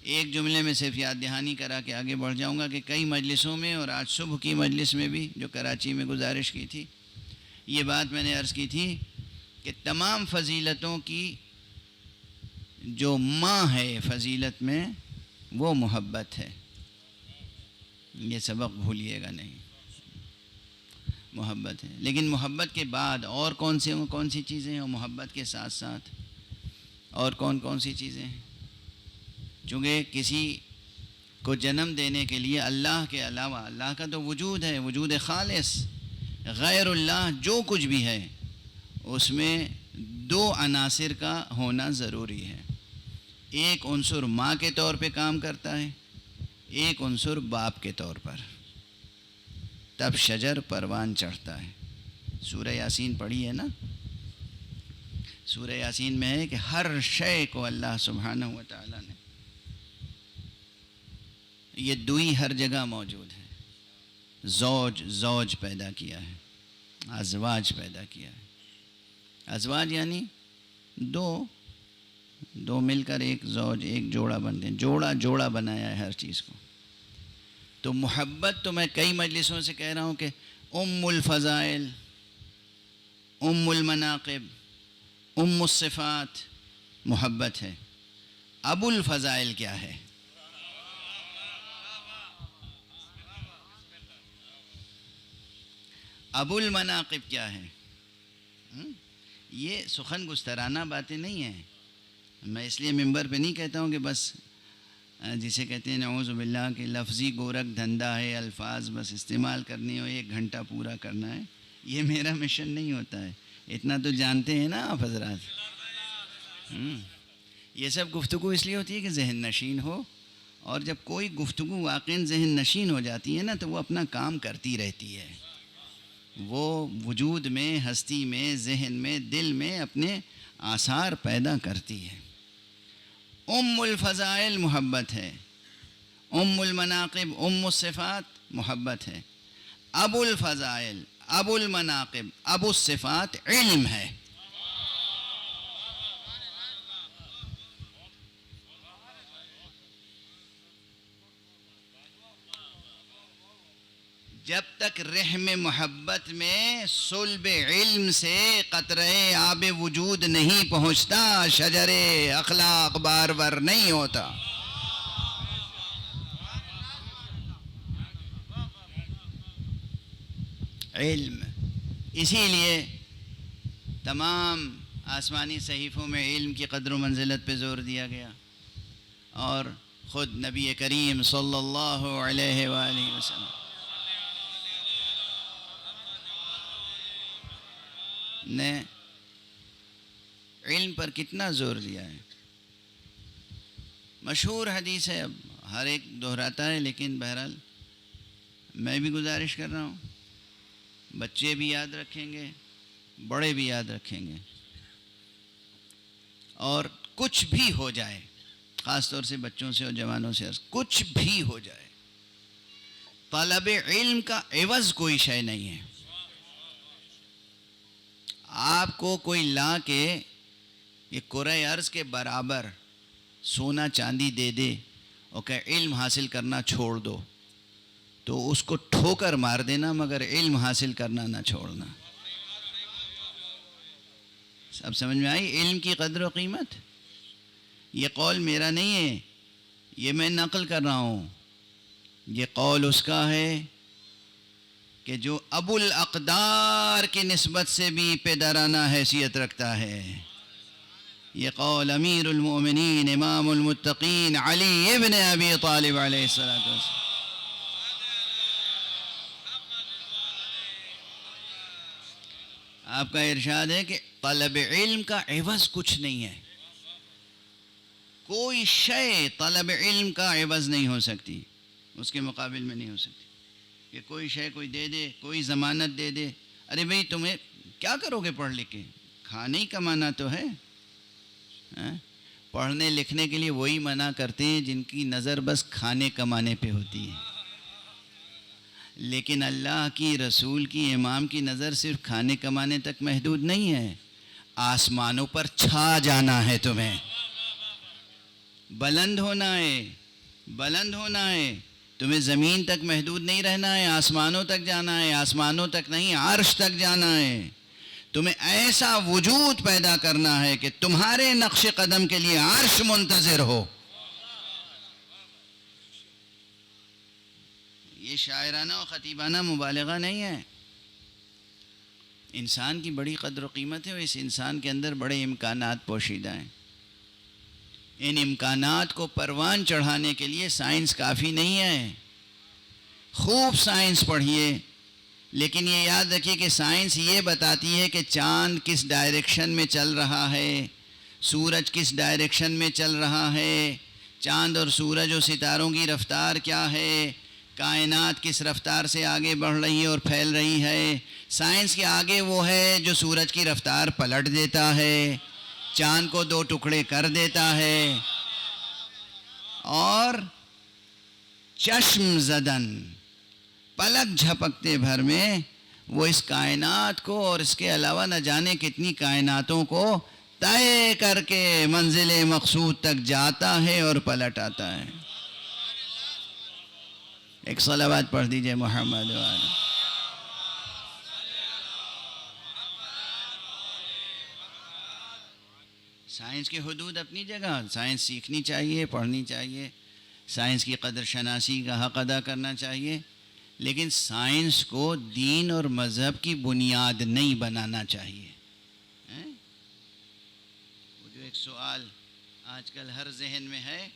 ایک جملے میں صرف یاد دہانی کرا کے آگے بڑھ جاؤں گا کہ کئی مجلسوں میں، اور آج صبح کی مجلس میں بھی جو کراچی میں گزارش کی تھی، یہ بات میں نے عرض کی تھی کہ تمام فضیلتوں کی جو ماں ہے فضیلت میں، وہ محبت ہے۔ یہ سبق بھولیے گا نہیں، محبت ہے۔ لیکن محبت کے بعد اور کون سی چیزیں ہیں، اور محبت کے ساتھ ساتھ اور کون سی چیزیں ہیں؟ چونکہ کسی کو جنم دینے کے لیے اللہ کے علاوہ، اللہ کا تو وجود ہے، وجود خالص، غیر اللہ جو کچھ بھی ہے اس میں دو عناصر کا ہونا ضروری ہے۔ ایک عنصر ماں کے طور پہ کام کرتا ہے، ایک عنصر باپ کے طور پر، تب شجر پروان چڑھتا ہے۔ سورہ یاسین پڑھی ہے نا؟ سورہ یاسین میں ہے کہ ہر شے کو اللہ سبحانہ و تعالیٰ نے، یہ دوئی ہر جگہ موجود ہے، زوج پیدا کیا ہے، ازواج پیدا کیا ہے۔ ازواج یعنی دو مل کر ایک زوج، ایک جوڑا بنتے ہیں، جوڑا بنایا ہے ہر چیز کو۔ تو محبت تو میں کئی مجلسوں سے کہہ رہا ہوں کہ ام الفضائل، ام المناقب، ام الصفات محبت ہے۔ ابو الفضائل کیا ہے؟ ابو المناقب کیا ہے؟ یہ سخن گسترانہ باتیں نہیں ہیں۔ میں اس لیے ممبر پہ نہیں کہتا ہوں کہ بس جسے کہتے ہیں نعوذ باللہ کہ لفظی گورکھ دھندا ہے، الفاظ بس استعمال کرنی ہو، 1 گھنٹہ پورا کرنا ہے۔ یہ میرا مشن نہیں ہوتا ہے، اتنا تو جانتے ہیں نا آپ حضرات۔ یہ سب گفتگو اس لیے ہوتی ہے کہ ذہن نشین ہو، اور جب کوئی گفتگو واقعی ذہن نشین ہو جاتی ہے نا تو وہ اپنا کام کرتی رہتی ہے، وہ وجود میں، ہستی میں، ذہن میں، دل میں اپنے آثار پیدا کرتی ہے۔ ام الفضائل محبت ہے، ام المناقب، ام الصفات محبت ہے۔ ابو الفضائل، ابو المناقب، ابو الصفات علم ہے۔ جب تک رحم محبت میں صلب علم سے قطرہ آب وجود نہیں پہنچتا، شجر اخلاق بارور نہیں ہوتا۔ علم، اسی لیے تمام آسمانی صحیفوں میں علم کی قدر و منزلت پہ زور دیا گیا، اور خود نبی کریم صلی اللہ علیہ وآلہ وسلم نے علم پر کتنا زور دیا ہے۔ مشہور حدیث ہے، اب ہر ایک دہراتا ہے، لیکن بہرحال میں بھی گزارش کر رہا ہوں، بچے بھی یاد رکھیں گے، بڑے بھی یاد رکھیں گے، اور کچھ بھی ہو جائے، خاص طور سے بچوں سے اور جوانوں سے، کچھ بھی ہو جائے، طلب علم کا عوض کوئی شے نہیں ہے۔ آپ کو کوئی لا کے یہ کرۂ ارض کے برابر سونا چاندی دے دے اور کہ علم حاصل کرنا چھوڑ دو، تو اس کو ٹھوکر مار دینا، مگر علم حاصل کرنا نہ چھوڑنا۔ اب سمجھ میں آئی علم کی قدر و قیمت؟ یہ قول میرا نہیں ہے، یہ میں نقل کر رہا ہوں، یہ قول اس کا ہے کہ جو ابو الاقدار کی نسبت سے بھی پدرانہ حیثیت رکھتا ہے۔ یہ قول امیر المؤمنین امام المتقین علی ابن ابی طالب علیہ السلام۔ آپ کا ارشاد ہے کہ طلب علم کا عوض کچھ نہیں ہے، کوئی شے طلب علم کا عوض نہیں ہو سکتی، اس کے مقابل میں نہیں ہو سکتی کہ کوئی شے کوئی دے دے، کوئی ضمانت دے دے، ارے بھئی تمہیں کیا کرو گے پڑھ لکھ کے، کھانا ہی کمانا تو ہے۔ پڑھنے لکھنے کے لیے وہی منع کرتے ہیں جن کی نظر بس کھانے کمانے پہ ہوتی ہے، لیکن اللہ کی، رسول کی، امام کی نظر صرف کھانے کمانے تک محدود نہیں ہے، آسمانوں پر چھا جانا ہے، تمہیں بلند ہونا ہے، بلند ہونا ہے، تمہیں زمین تک محدود نہیں رہنا ہے، آسمانوں تک جانا ہے، آسمانوں تک نہیں عرش تک جانا ہے، تمہیں ایسا وجود پیدا کرنا ہے کہ تمہارے نقش قدم کے لیے عرش منتظر ہو۔ یہ شاعرانہ و خطیبانہ مبالغہ نہیں ہے، انسان کی بڑی قدر و قیمت ہے، اور اس انسان کے اندر بڑے امکانات پوشیدہ ہیں۔ ان امکانات کو پروان چڑھانے کے لیے سائنس کافی نہیں ہے، خوب سائنس پڑھیے، لیکن یہ یاد رکھیے کہ سائنس یہ بتاتی ہے کہ چاند کس ڈائریکشن میں چل رہا ہے، سورج کس ڈائریکشن میں چل رہا ہے، چاند اور سورج و ستاروں کی رفتار کیا ہے، کائنات کس رفتار سے آگے بڑھ رہی ہے اور پھیل رہی ہے۔ سائنس کے آگے وہ ہے جو سورج کی رفتار پلٹ دیتا ہے، چاند کو دو ٹکڑے کر دیتا ہے، اور چشم زدن پلک جھپکتے بھر میں وہ اس کائنات کو اور اس کے علاوہ نہ جانے کتنی کائناتوں کو طے کر کے منزل مقصود تک جاتا ہے اور پلٹ آتا ہے۔ ایک صلوات پڑھ دیجئے محمد وآلہ۔ سائنس کی حدود اپنی جگہ، سائنس سیکھنی چاہیے، پڑھنی چاہیے، سائنس کی قدر شناسی کا حق ادا کرنا چاہیے، لیکن سائنس کو دین اور مذہب کی بنیاد نہیں بنانا چاہیے۔ وہ جو ایک سوال آج کل ہر ذہن میں ہے،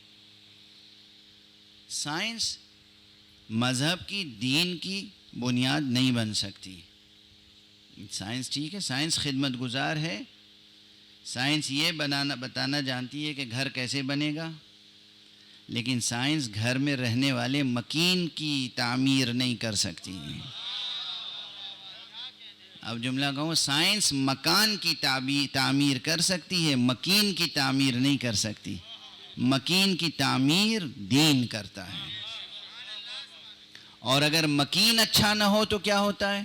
سائنس مذہب کی، دین کی بنیاد نہیں بن سکتی۔ سائنس ٹھیک ہے، سائنس خدمت گزار ہے، سائنس یہ بتانا جانتی ہے کہ گھر کیسے بنے گا، لیکن سائنس گھر میں رہنے والے مکین کی تعمیر نہیں کر سکتی۔ اب جملہ کہوں، سائنس مکان کی تعمیر کر سکتی ہے، مکین کی تعمیر نہیں کر سکتی۔ مکین کی تعمیر دین کرتا ہے، اور اگر مکین اچھا نہ ہو تو کیا ہوتا ہے؟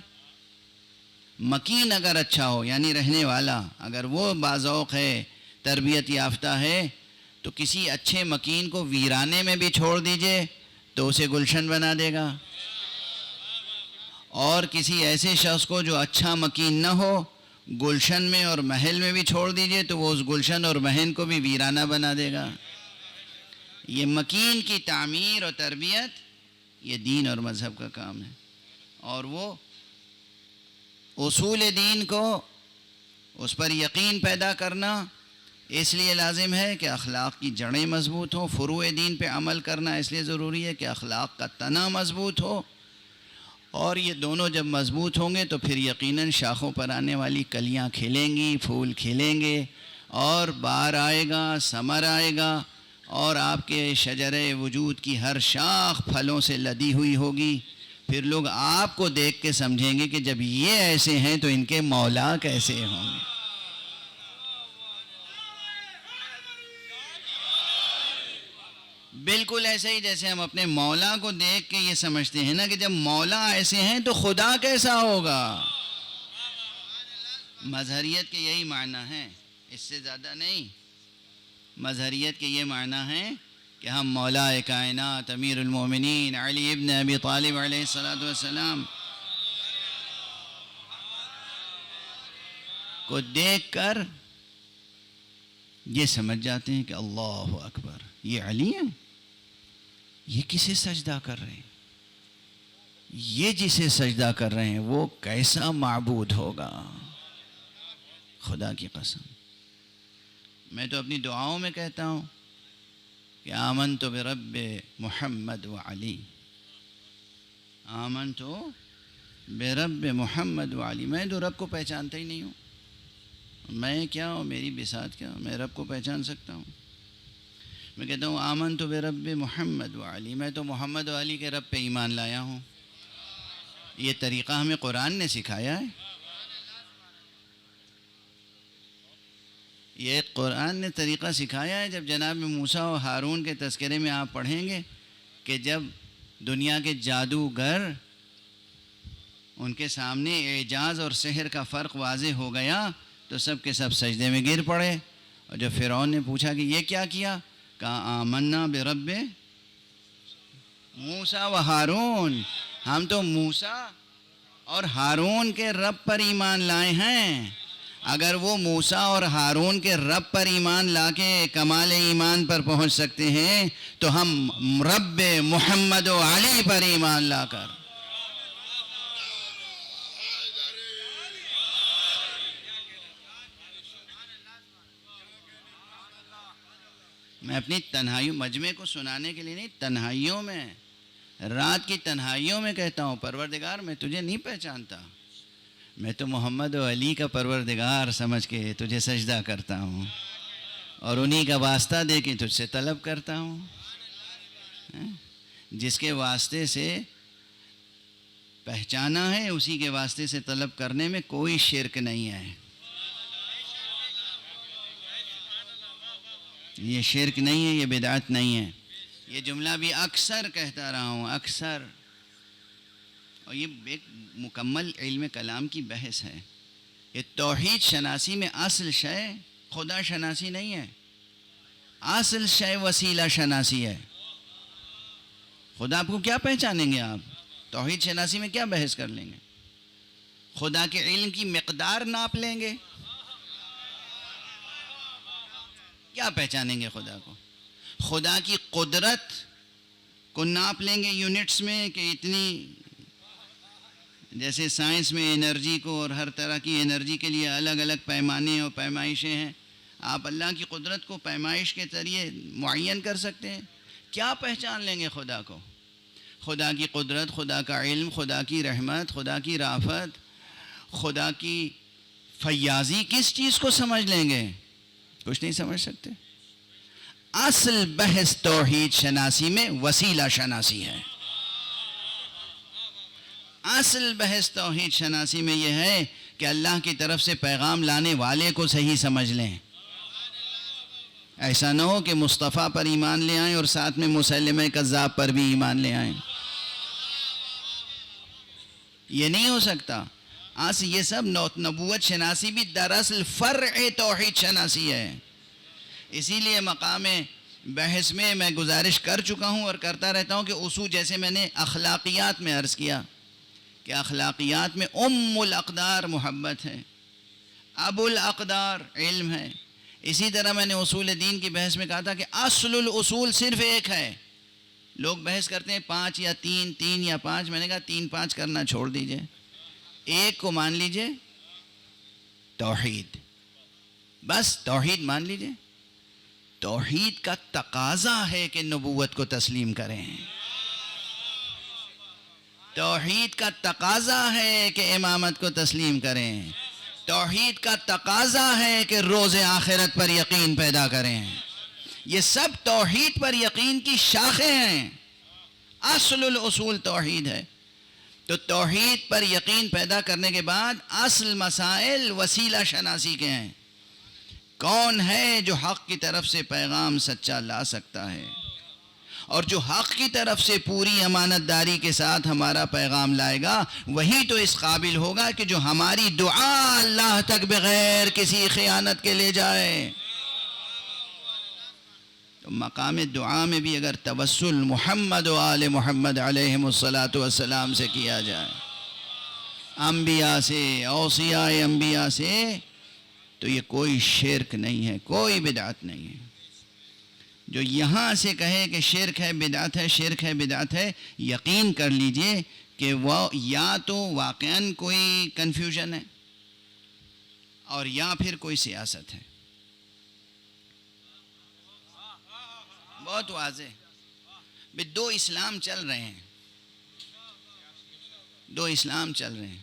مکین اگر اچھا ہو، یعنی رہنے والا اگر وہ باذوق ہے، تربیت یافتہ ہے، تو کسی اچھے مکین کو ویرانے میں بھی چھوڑ دیجئے تو اسے گلشن بنا دے گا، اور کسی ایسے شخص کو جو اچھا مکین نہ ہو، گلشن میں اور محل میں بھی چھوڑ دیجئے تو وہ اس گلشن اور محل کو بھی ویرانہ بنا دے گا۔ یہ مکین کی تعمیر اور تربیت یہ دین اور مذہب کا کام ہے، اور وہ اصول دین کو، اس پر یقین پیدا کرنا اس لیے لازم ہے کہ اخلاق کی جڑیں مضبوط ہوں۔ فروع دین پہ عمل کرنا اس لیے ضروری ہے کہ اخلاق کا تنا مضبوط ہو، اور یہ دونوں جب مضبوط ہوں گے تو پھر یقیناً شاخوں پر آنے والی کلیاں کھلیں گی، پھول کھلیں گے، اور بہار آئے گا، ثمر آئے گا، اور آپ کے شجر وجود کی ہر شاخ پھلوں سے لدی ہوئی ہوگی. پھر لوگ آپ کو دیکھ کے سمجھیں گے کہ جب یہ ایسے ہیں تو ان کے مولا کیسے ہوں گے. بالکل ایسے ہی جیسے ہم اپنے مولا کو دیکھ کے یہ سمجھتے ہیں نا کہ جب مولا ایسے ہیں تو خدا کیسا ہوگا. مظہریت کے یہی معنی ہیں، اس سے زیادہ نہیں. مظہریت کے یہ معنی ہیں کہ ہم مولا کائنات امیر المومنین علی ابن ابی طالب علیہ السلام کو دیکھ کر یہ سمجھ جاتے ہیں کہ اللہ اکبر، یہ علی ہیں، یہ کسے سجدہ کر رہے ہیں، یہ جسے سجدہ کر رہے ہیں وہ کیسا معبود ہوگا. خدا کی قسم میں تو اپنی دعاؤں میں کہتا ہوں کہ آمنت برب محمد و علی، آمنت برب محمد و علی. میں تو رب کو پہچانتا ہی نہیں ہوں. میں کیا ہوں، میری بساط کیا، میں رب کو پہچان سکتا ہوں؟ میں کہتا ہوں آمنت برب محمد و علی، میں تو محمد و علی کے رب پہ ایمان لایا ہوں. یہ طریقہ ہمیں قرآن نے سکھایا ہے. یہ قرآن نے طریقہ سکھایا ہے. جب جناب موسیٰ و ہارون کے تذکرے میں آپ پڑھیں گے کہ جب دنیا کے جادوگر ان کے سامنے اعجاز اور سحر کا فرق واضح ہو گیا تو سب کے سب سجدے میں گر پڑے. اور جب فرعون نے پوچھا کہ یہ کیا کیا، کہا آمنا برب موسیٰ و ہارون، ہم تو موسیٰ اور ہارون کے رب پر ایمان لائے ہیں. اگر وہ موسیٰ اور ہارون کے رب پر ایمان لا کے کمال ایمان پر پہنچ سکتے ہیں تو ہم رب محمد و علی پر ایمان لا کر میں اپنی تنہائیوں، مجمع کو سنانے کے لیے نہیں، تنہائیوں میں، رات کی تنہائیوں میں کہتا ہوں پروردگار میں تجھے نہیں پہچانتا، میں تو محمد و علی کا پروردگار سمجھ کے تجھے سجدہ کرتا ہوں اور انہی کا واسطہ دے کے تجھ سے طلب کرتا ہوں. جس کے واسطے سے پہچانا ہے اسی کے واسطے سے طلب کرنے میں کوئی شرک نہیں ہے. یہ شرک نہیں ہے، یہ بدعت نہیں ہے. یہ جملہ بھی اکثر کہتا رہا ہوں، اکثر. اور یہ ایک مکمل علم کلام کی بحث ہے. یہ توحید شناسی میں اصل شے خدا شناسی نہیں ہے، اصل شے وسیلہ شناسی ہے. خدا کو کیا پہچانیں گے آپ؟ توحید شناسی میں کیا بحث کر لیں گے؟ خدا کے علم کی مقدار ناپ لیں گے؟ کیا پہچانیں گے خدا کو؟ خدا کی قدرت کو ناپ لیں گے یونٹس میں کہ اتنی، جیسے سائنس میں انرجی کو اور ہر طرح کی انرجی کے لیے الگ الگ پیمانے اور پیمائشیں ہیں. آپ اللہ کی قدرت کو پیمائش کے ذریعے معین کر سکتے ہیں؟ کیا پہچان لیں گے خدا کو؟ خدا کی قدرت، خدا کا علم، خدا کی رحمت، خدا کی رافت، خدا کی فیاضی کس چیز کو سمجھ لیں گے؟ کچھ نہیں سمجھ سکتے. اصل بحث توحید شناسی میں وسیلہ شناسی ہے. اصل بحث توحید شناسی میں یہ ہے کہ اللہ کی طرف سے پیغام لانے والے کو صحیح سمجھ لیں. ایسا نہ ہو کہ مصطفیٰ پر ایمان لے آئیں اور ساتھ میں مسلمہ کذاب پر بھی ایمان لے آئیں. یہ نہیں ہو سکتا. یہ سب نبوت شناسی بھی دراصل فرع توحید شناسی ہے. اسی لیے مقام بحث میں گزارش کر چکا ہوں اور کرتا رہتا ہوں کہ اصول، جیسے میں نے اخلاقیات میں عرض کیا کہ اخلاقیات میں ام الاقدار محبت ہے، ابو الاقدار علم ہے. اسی طرح میں نے اصول دین کی بحث میں کہا تھا کہ اصل الاصول صرف ایک ہے. لوگ بحث کرتے ہیں 5 یا 3، 3 یا 5. میں نے کہا 3 5 کرنا چھوڑ دیجئے، ایک کو مان لیجئے، توحید. بس توحید مان لیجئے. توحید کا تقاضا ہے کہ نبوت کو تسلیم کریں. توحید کا تقاضا ہے کہ امامت کو تسلیم کریں. توحید کا تقاضا ہے کہ روز آخرت پر یقین پیدا کریں. یہ سب توحید پر یقین کی شاخیں ہیں، اصل الاصول توحید ہے. تو توحید پر یقین پیدا کرنے کے بعد اصل مسائل وسیلہ شناسی کے ہیں. کون ہے جو حق کی طرف سے پیغام سچا لا سکتا ہے، اور جو حق کی طرف سے پوری امانت داری کے ساتھ ہمارا پیغام لائے گا وہی تو اس قابل ہوگا کہ جو ہماری دعا اللہ تک بغیر کسی خیانت کے لے جائے. تو مقام دعا میں بھی اگر توسل محمد و آل محمد علیہم الصلاۃ والسلام سے کیا جائے، انبیاء سے، اوصیاء انبیاء سے، تو یہ کوئی شرک نہیں ہے، کوئی بدعت نہیں ہے. جو یہاں سے کہے کہ شرک ہے، بدعت ہے، شرک ہے، بدعت ہے، یقین کر لیجئے کہ وہ یا تو واقعاً کوئی کنفیوژن ہے اور یا پھر کوئی سیاست ہے. بہت واضح. دو اسلام چل رہے ہیں، دو اسلام چل رہے ہیں.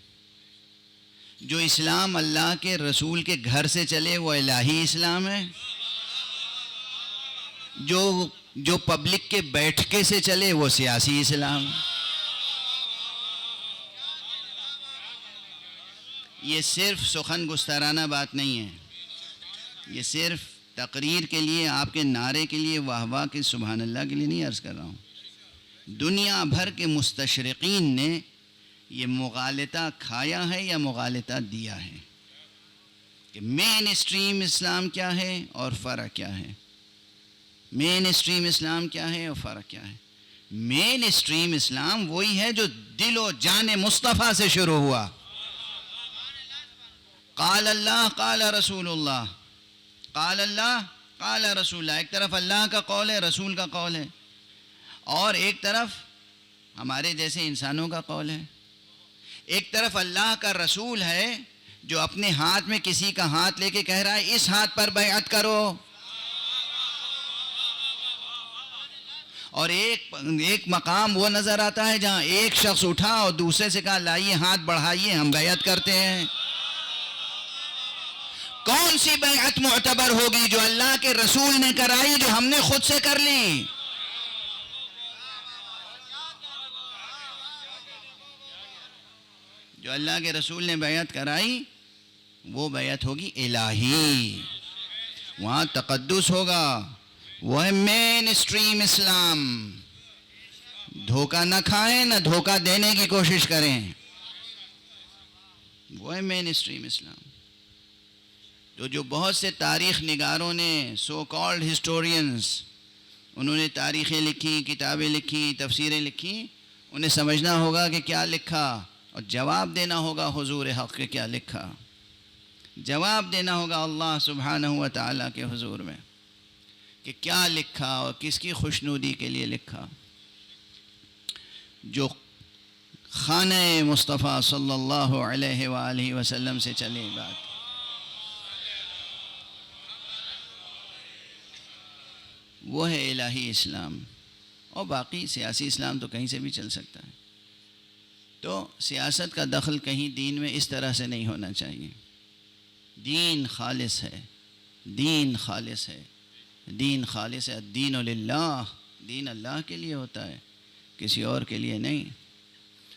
جو اسلام اللہ کے رسول کے گھر سے چلے وہ الہی اسلام ہے، جو پبلک کے بیٹھکے سے چلے وہ سیاسی اسلام. یہ صرف سخن گسترانہ بات نہیں ہے، یہ صرف تقریر کے لیے، آپ کے نعرے کے لیے، واہ واہ کے سبحان اللہ کے لیے نہیں عرض کر رہا ہوں. دنیا بھر کے مستشرقین نے یہ مغالطہ کھایا ہے یا مغالطہ دیا ہے کہ مین اسٹریم اسلام کیا ہے اور فرق کیا ہے. مین اسٹریم اسلام کیا ہے اور فرق کیا ہے؟ مین اسٹریم اسلام وہی ہے جو دل و جان مصطفیٰ سے شروع ہوا. قال اللہ قال رسول اللہ، قال اللہ قال رسول اللہ. ایک طرف اللہ کا قول ہے، رسول کا قول ہے، اور ایک طرف ہمارے جیسے انسانوں کا قول ہے. ایک طرف اللہ کا رسول ہے جو اپنے ہاتھ میں کسی کا ہاتھ لے کے کہہ رہا ہے اس ہاتھ پر بیعت کرو، اور ایک مقام وہ نظر آتا ہے جہاں ایک شخص اٹھا اور دوسرے سے کہا لائیے ہاتھ بڑھائیے ہم بیعت کرتے ہیں. کون سی بیعت معتبر ہوگی؟ جو اللہ کے رسول نے کرائی، جو ہم نے خود سے کر لی. جو اللہ کے رسول نے بیعت کرائی وہ بیعت ہوگی الہی، وہاں تقدس ہوگا. وہ ہے مین اسٹریم اسلام. دھوکہ نہ کھائیں، نہ دھوکہ دینے کی کوشش کریں. وہ ہے مین اسٹریم اسلام. تو جو بہت سے تاریخ نگاروں نے، سو کالڈ ہسٹورینز، انہوں نے تاریخیں لکھی، کتابیں لکھی، تفسیریں لکھی، انہیں سمجھنا ہوگا کہ کیا لکھا اور جواب دینا ہوگا حضور حق کے کیا لکھا. جواب دینا ہوگا اللہ سبحانہ و تعالیٰ کے حضور میں کہ کیا لکھا اور کس کی خوشنودی کے لیے لکھا. جو خانہ مصطفیٰ صلی اللہ علیہ وآلہ وسلم سے چلی بات، وہ ہے الہی اسلام. اور باقی سیاسی اسلام تو کہیں سے بھی چل سکتا ہے. تو سیاست کا دخل کہیں دین میں اس طرح سے نہیں ہونا چاہیے. دین خالص ہے، دین خالص ہے، دین خالص ہے. الدین للہ، دین اللہ کے لیے ہوتا ہے، کسی اور کے لیے نہیں.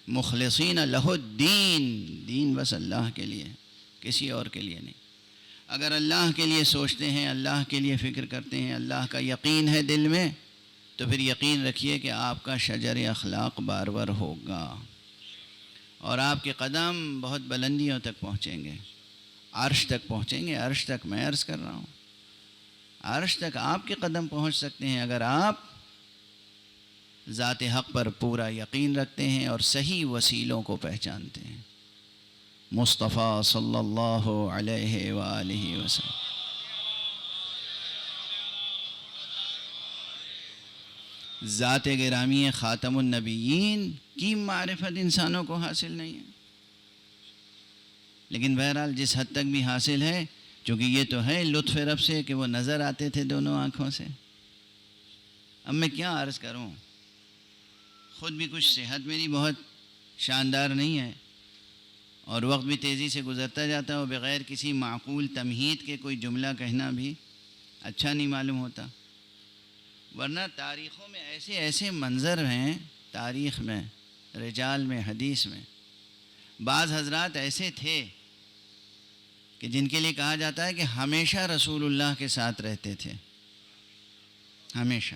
مخلصین لہ الدین، دین بس اللہ کے لیے، کسی اور کے لیے نہیں. اگر اللہ کے لیے سوچتے ہیں، اللہ کے لیے فکر کرتے ہیں، اللہ کا یقین ہے دل میں، تو پھر یقین رکھیے کہ آپ کا شجر اخلاق بارور ہوگا اور آپ کے قدم بہت بلندیوں تک پہنچیں گے، عرش تک پہنچیں گے. عرش تک میں عرض کر رہا ہوں، عرش تک آپ کے قدم پہنچ سکتے ہیں اگر آپ ذات حق پر پورا یقین رکھتے ہیں اور صحیح وسیلوں کو پہچانتے ہیں. مصطفیٰ صلی اللہ علیہ وآلہ وسلم. ذات گرامی خاتم النبیین کی معرفت انسانوں کو حاصل نہیں ہے، لیکن بہرحال جس حد تک بھی حاصل ہے، چونکہ یہ تو ہے لطف رب سے کہ وہ نظر آتے تھے دونوں آنکھوں سے. اب میں کیا عرض کروں، خود بھی کچھ صحت میری بہت شاندار نہیں ہے اور وقت بھی تیزی سے گزرتا جاتا ہے اور بغیر کسی معقول تمہید کے کوئی جملہ کہنا بھی اچھا نہیں معلوم ہوتا. ورنہ تاریخوں میں ایسے ایسے منظر ہیں، تاریخ میں، رجال میں، حدیث میں، بعض حضرات ایسے تھے کہ جن کے لیے کہا جاتا ہے کہ ہمیشہ رسول اللہ کے ساتھ رہتے تھے، ہمیشہ.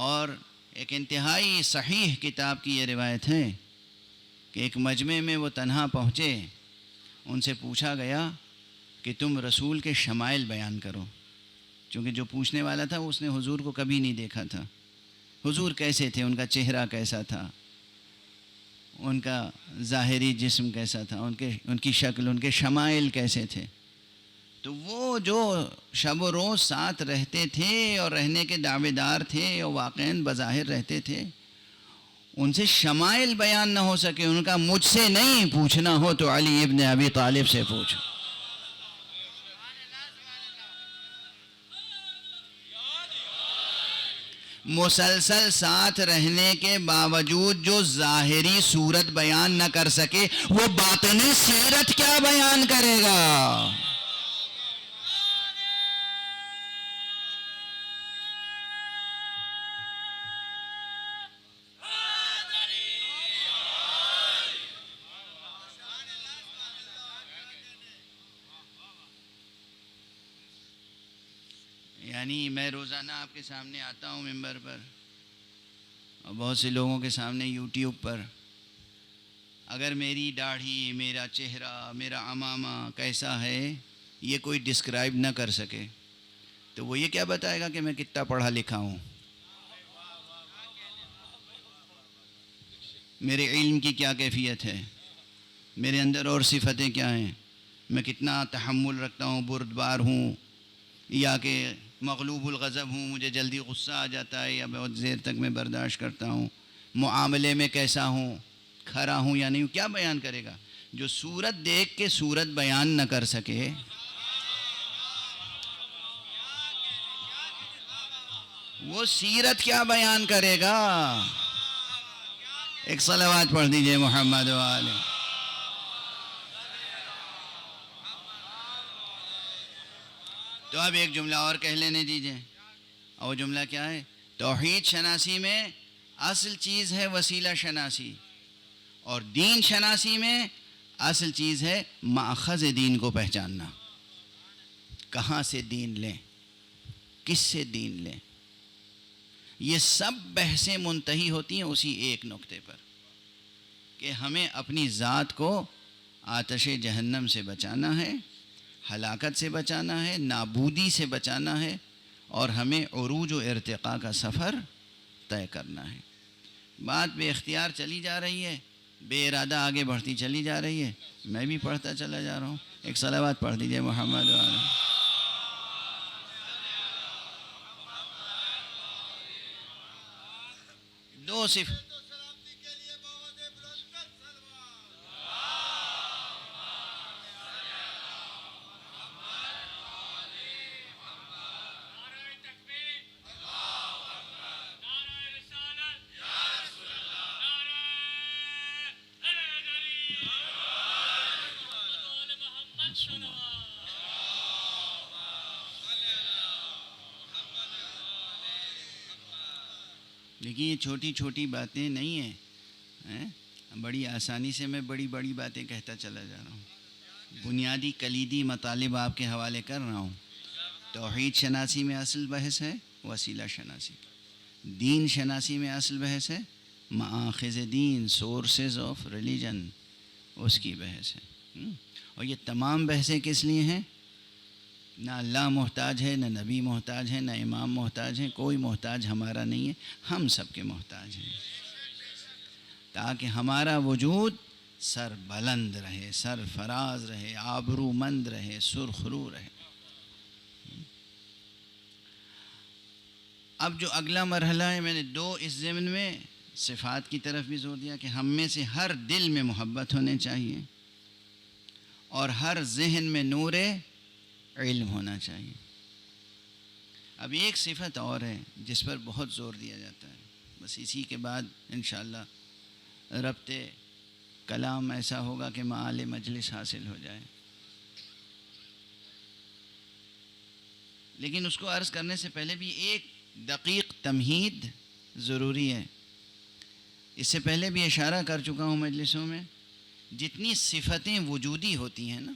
اور ایک انتہائی صحیح کتاب کی یہ روایت ہے کہ ایک مجمع میں وہ تنہا پہنچے، ان سے پوچھا گیا کہ تم رسول کے شمائل بیان کرو، چونکہ جو پوچھنے والا تھا اس نے حضور کو کبھی نہیں دیکھا تھا. حضور کیسے تھے، ان کا چہرہ کیسا تھا، ان کا ظاہری جسم کیسا تھا، ان کی شکل، ان کے شمائل کیسے تھے. تو وہ جو شب و روز ساتھ رہتے تھے اور رہنے کے دعوے دار تھے اور واقعاً بظاہر رہتے تھے، ان سے شمائل بیان نہ ہو سکے. ان کا مجھ سے نہیں پوچھنا ہو تو علی ابن ابی طالب سے پوچھو. مسلسل ساتھ رہنے کے باوجود جو ظاہری صورت بیان نہ کر سکے، وہ باطنی سیرت کیا بیان کرے گا؟ یعنی میں روزانہ آپ کے سامنے آتا ہوں ممبر پر اور بہت سے لوگوں کے سامنے یوٹیوب پر. اگر میری داڑھی، میرا چہرہ، میرا عمامہ کیسا ہے یہ کوئی ڈسکرائب نہ کر سکے تو وہ یہ کیا بتائے گا کہ میں کتنا پڑھا لکھا ہوں، میرے علم کی کیا کیفیت ہے، میرے اندر اور صفتیں کیا ہیں، میں کتنا تحمل رکھتا ہوں، بردبار ہوں یا کہ مغلوب الغضب ہوں، مجھے جلدی غصہ آ جاتا ہے یا بہت دیر تک میں برداشت کرتا ہوں، معاملے میں کیسا ہوں، کھرا ہوں یا نہیں ہوں. کیا بیان کرے گا؟ جو صورت دیکھ کے صورت بیان نہ کر سکے وہ سیرت کیا بیان کرے گا؟ ایک صلوات پڑھ دیجئے محمد و آلہ. تو اب ایک جملہ اور کہہ لینے دیجئے. اور وہ جملہ کیا ہے؟ توحید شناسی میں اصل چیز ہے وسیلہ شناسی، اور دین شناسی میں اصل چیز ہے ماخذ دین کو پہچاننا. کہاں سے دین لیں، کس سے دین لیں. یہ سب بحثیں منتہی ہوتی ہیں اسی ایک نقطے پر کہ ہمیں اپنی ذات کو آتش جہنم سے بچانا ہے، ہلاکت سے بچانا ہے، نابودی سے بچانا ہے، اور ہمیں عروج و ارتقاء کا سفر طے کرنا ہے. بات بے اختیار چلی جا رہی ہے، بے ارادہ آگے بڑھتی چلی جا رہی ہے، میں بھی پڑھتا چلا جا رہا ہوں. ایک صلوات پڑھ دیجئے محمد و آلہ. دو صفت لیکن یہ چھوٹی چھوٹی باتیں نہیں ہیں، بڑی آسانی سے میں بڑی بڑی باتیں کہتا چلا جا رہا ہوں. بنیادی کلیدی مطالب آپ کے حوالے کر رہا ہوں. توحید شناسی میں اصل بحث ہے وسیلہ شناسی، دین شناسی میں اصل بحث ہے مآخذ دین، سورسز آف ریلیجن، اس کی بحث ہے. اور یہ تمام بحثیں کس لیے ہیں؟ نہ اللہ محتاج ہے، نہ نبی محتاج ہے، نہ امام محتاج ہے، کوئی محتاج ہمارا نہیں ہے، ہم سب کے محتاج ہیں، تاکہ ہمارا وجود سر بلند رہے، سر فراز رہے، آبرو مند رہے، سرخرو رہے. اب جو اگلا مرحلہ ہے، میں نے دو اس ضمن میں صفات کی طرف بھی زور دیا کہ ہم میں سے ہر دل میں محبت ہونے چاہیے اور ہر ذہن میں نور علم ہونا چاہیے. اب ایک صفت اور ہے جس پر بہت زور دیا جاتا ہے، بس اسی کے بعد انشاءاللہ ربط کلام ایسا ہوگا کہ معال مجلس حاصل ہو جائے. لیکن اس کو عرض کرنے سے پہلے بھی ایک دقیق تمہید ضروری ہے. اس سے پہلے بھی اشارہ کر چکا ہوں مجلسوں میں، جتنی صفتیں وجودی ہوتی ہیں نا،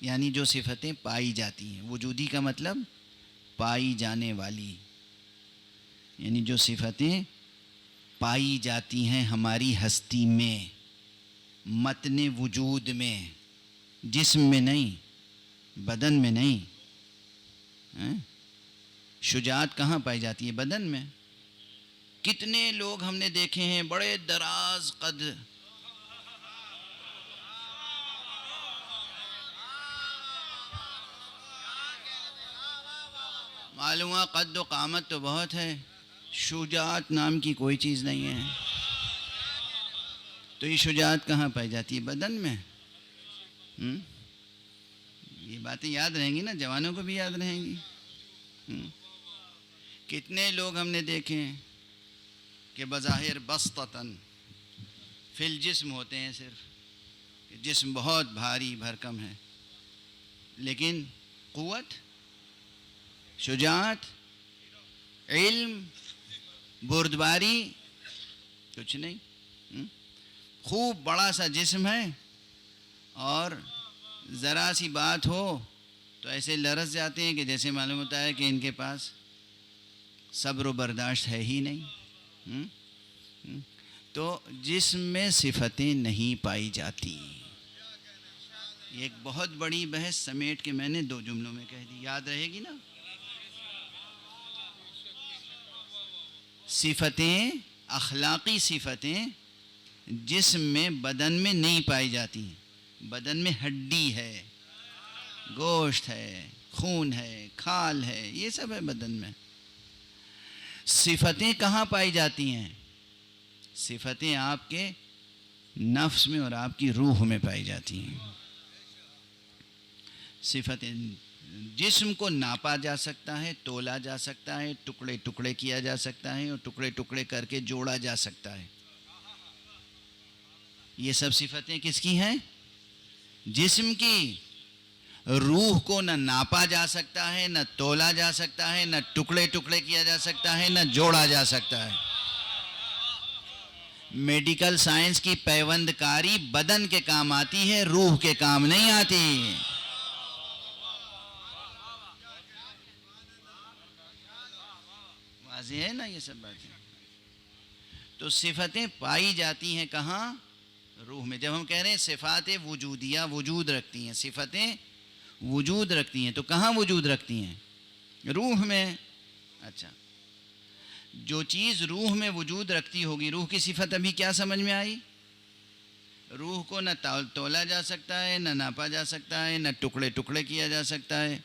یعنی جو صفتیں پائی جاتی ہیں، وجودی کا مطلب پائی جانے والی، یعنی جو صفتیں پائی جاتی ہیں ہماری ہستی میں، متن وجود میں، جسم میں نہیں، بدن میں نہیں. شجاعت کہاں پائی جاتی ہے؟ بدن میں. کتنے لوگ ہم نے دیکھے ہیں بڑے دراز قد، معلوم ہوا قد و قامت تو بہت ہے، شجاعت نام کی کوئی چیز نہیں ہے. تو یہ شجاعت کہاں پائی جاتی ہے؟ بدن میں. یہ باتیں یاد رہیں گی نا، جوانوں کو بھی یاد رہیں گی. کتنے لوگ ہم نے دیکھے ہیں کہ بظاہر بسطتاً فی الجسم ہوتے ہیں، صرف کہ جسم بہت بھاری بھرکم ہے، لیکن قوت، شجاعت، علم، بردباری کچھ نہیں. خوب بڑا سا جسم ہے اور ذرا سی بات ہو تو ایسے لرز جاتے ہیں کہ جیسے معلوم ہوتا ہے کہ ان کے پاس صبر و برداشت ہے ہی نہیں. تو جسم میں صفتیں نہیں پائی جاتی. یہ ایک بہت بڑی بحث سمیٹ کے میں نے 2 جملوں میں کہہ دی، یاد رہے گی نا. صفتیں، اخلاقی صفتیں جسم میں، بدن میں نہیں پائی جاتی. بدن میں ہڈی ہے، گوشت ہے، خون ہے، کھال ہے، یہ سب ہے بدن میں. صفتیں کہاں پائی جاتی ہیں؟ صفتیں آپ کے نفس میں اور آپ کی روح میں پائی جاتی ہیں. صفتیں جسم کو ناپا جا سکتا ہے، تولا جا سکتا ہے، ٹکڑے ٹکڑے کیا جا سکتا ہے اور ٹکڑے ٹکڑے کر کے جوڑا جا سکتا ہے. یہ سب صفتیں کس کی ہیں؟ جسم کی. روح کو نہ ناپا جا سکتا ہے، نہ تولا جا سکتا ہے، نہ ٹکڑے ٹکڑے کیا جا سکتا ہے، نہ جوڑا جا سکتا ہے. میڈیکل سائنس کی پیوند کاری بدن کے کام آتی ہے، روح کے کام نہیں آتی. واضح ہے نا یہ سب باتیں. تو صفتیں پائی جاتی ہیں کہاں؟ روح میں. جب ہم کہہ رہے ہیں صفات وجودیہ وجود رکھتی ہیں، صفتیں وجود رکھتی ہیں، تو کہاں وجود رکھتی ہیں؟ روح میں. اچھا، جو چیز روح میں وجود رکھتی ہوگی، روح کی صفت ابھی کیا سمجھ میں آئی؟ روح کو نہ تولا جا سکتا ہے، نہ ناپا جا سکتا ہے، نہ ٹکڑے ٹکڑے کیا جا سکتا ہے،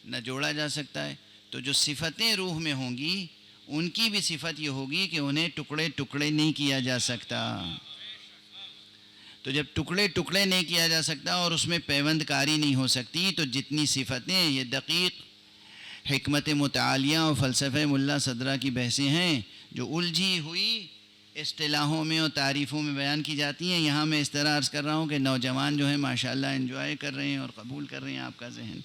نہ جوڑا جا سکتا ہے. تو جو صفتیں روح میں ہوں گی ان کی بھی صفت یہ ہوگی کہ انہیں ٹکڑے ٹکڑے نہیں کیا جا سکتا. تو جب ٹکڑے ٹکڑے نہیں کیا جا سکتا اور اس میں پیوند کاری نہیں ہو سکتی، تو جتنی صفتیں، یہ دقیق حکمت متعالیہ اور فلسفہ ملا صدرہ کی بحثیں ہیں جو الجھی ہوئی اصطلاحوں میں اور تعریفوں میں بیان کی جاتی ہیں. یہاں میں اس طرح عرض کر رہا ہوں کہ نوجوان جو ہیں ماشاءاللہ انجوائے کر رہے ہیں اور قبول کر رہے ہیں آپ کا ذہن.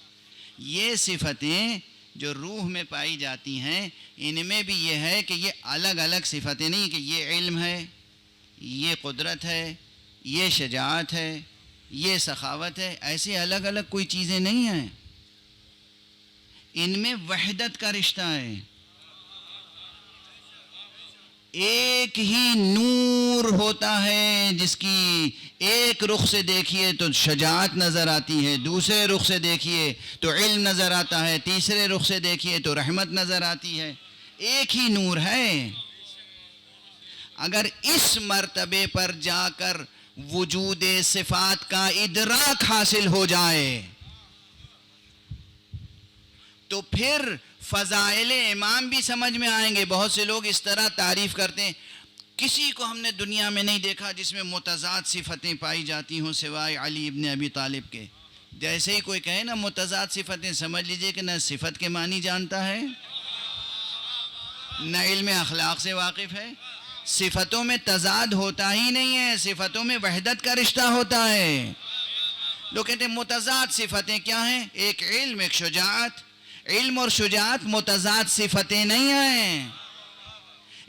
یہ صفتیں جو روح میں پائی جاتی ہیں، ان میں بھی یہ ہے کہ یہ الگ الگ صفتیں نہیں کہ یہ علم ہے، یہ قدرت ہے، یہ شجاعت ہے، یہ سخاوت ہے. ایسے الگ الگ کوئی چیزیں نہیں ہیں. ان میں وحدت کا رشتہ ہے. ایک ہی نور ہوتا ہے جس کی ایک رخ سے دیکھیے تو شجاعت نظر آتی ہے، دوسرے رخ سے دیکھیے تو علم نظر آتا ہے، تیسرے رخ سے دیکھیے تو رحمت نظر آتی ہے. ایک ہی نور ہے. اگر اس مرتبے پر جا کر وجود صفات کا ادراک حاصل ہو جائے تو پھر فضائل امام بھی سمجھ میں آئیں گے. بہت سے لوگ اس طرح تعریف کرتے ہیں، کسی کو ہم نے دنیا میں نہیں دیکھا جس میں متضاد صفتیں پائی جاتی ہوں سوائے علی ابن ابی طالب کے. جیسے ہی کوئی کہے نا متضاد صفتیں، سمجھ لیجئے کہ نہ صفت کے معنی جانتا ہے، نہ علم اخلاق سے واقف ہے. صفتوں میں تضاد ہوتا ہی نہیں ہے، صفتوں میں وحدت کا رشتہ ہوتا ہے. لوگ کہتے ہیں متضاد صفتیں کیا ہیں؟ ایک علم، ایک شجاعت. علم اور شجاعت متضاد صفتیں نہیں ہیں،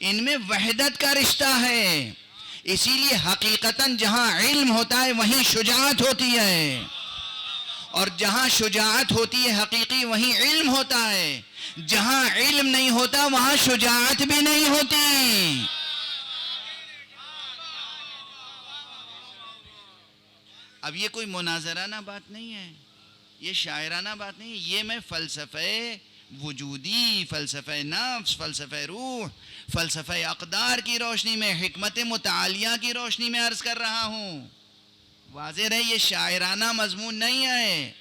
ان میں وحدت کا رشتہ ہے. اسی لیے حقیقتاً جہاں علم ہوتا ہے وہیں شجاعت ہوتی ہے، اور جہاں شجاعت ہوتی ہے حقیقی وہیں علم ہوتا ہے. جہاں علم نہیں ہوتا وہاں شجاعت بھی نہیں ہوتی. اب یہ کوئی مناظرانہ بات نہیں ہے، یہ شاعرانہ بات نہیں ہے، یہ میں فلسفہ وجودی، فلسفہ نفس، فلسفہ روح، فلسفہ اقدار کی روشنی میں، حکمت متعالیہ کی روشنی میں عرض کر رہا ہوں. واضح رہے یہ شاعرانہ مضمون نہیں ہے.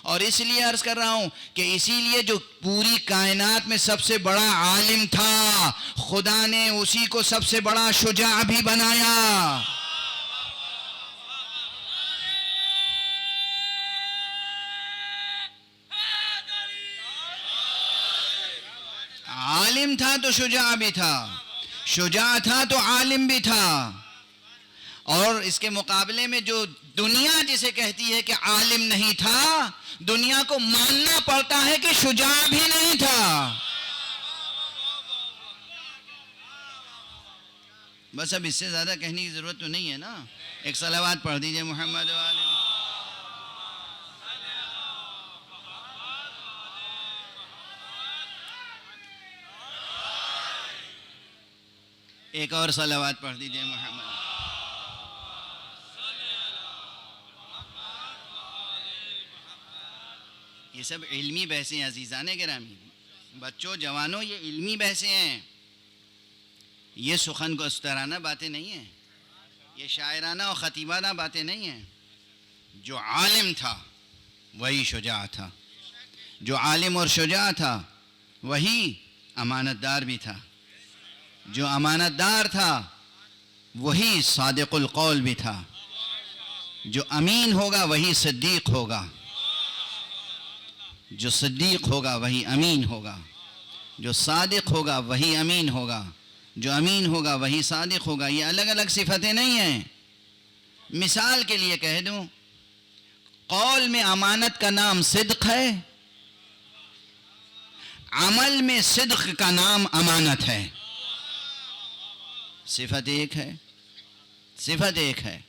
اور اس لیے عرض کر رہا ہوں کہ اسی لیے جو پوری کائنات میں سب سے بڑا عالم تھا، خدا نے اسی کو سب سے بڑا شجاع بھی بنایا. عالم تھا تو شجاع بھی تھا، شجاع تھا تو عالم بھی تھا. اور اس کے مقابلے میں جو دنیا جسے کہتی ہے کہ عالم نہیں تھا، دنیا کو ماننا پڑتا ہے کہ شجاع بھی نہیں تھا. بس اب اس سے زیادہ کہنے کی ضرورت تو نہیں ہے نا. ایک صلوات پڑھ دیجئے محمد والے. ایک اور صلوات پڑھ دیجئے محمد. یہ سب علمی بحثیں ہیں عزیزان گرامی، بچوں جوانوں، یہ علمی بحثیں ہیں. یہ سخن گسترانہ باتیں نہیں ہیں، یہ شاعرانہ اور خطیبانہ باتیں نہیں ہیں. جو عالم تھا وہی شجاع تھا، جو عالم اور شجاع تھا وہی امانت دار بھی تھا، جو امانت دار تھا وہی صادق القول بھی تھا، جو امین ہوگا وہی صدیق ہوگا، جو صدیق ہوگا وہی امین ہوگا، جو صادق ہوگا وہی امین ہوگا، جو امین ہوگا وہی صادق ہوگا. یہ الگ الگ صفتیں نہیں ہیں. مثال کے لیے کہہ دوں، قول میں امانت کا نام صدق ہے، عمل میں صدق کا نام امانت ہے. صفت ایک ہے، صفت ایک ہے.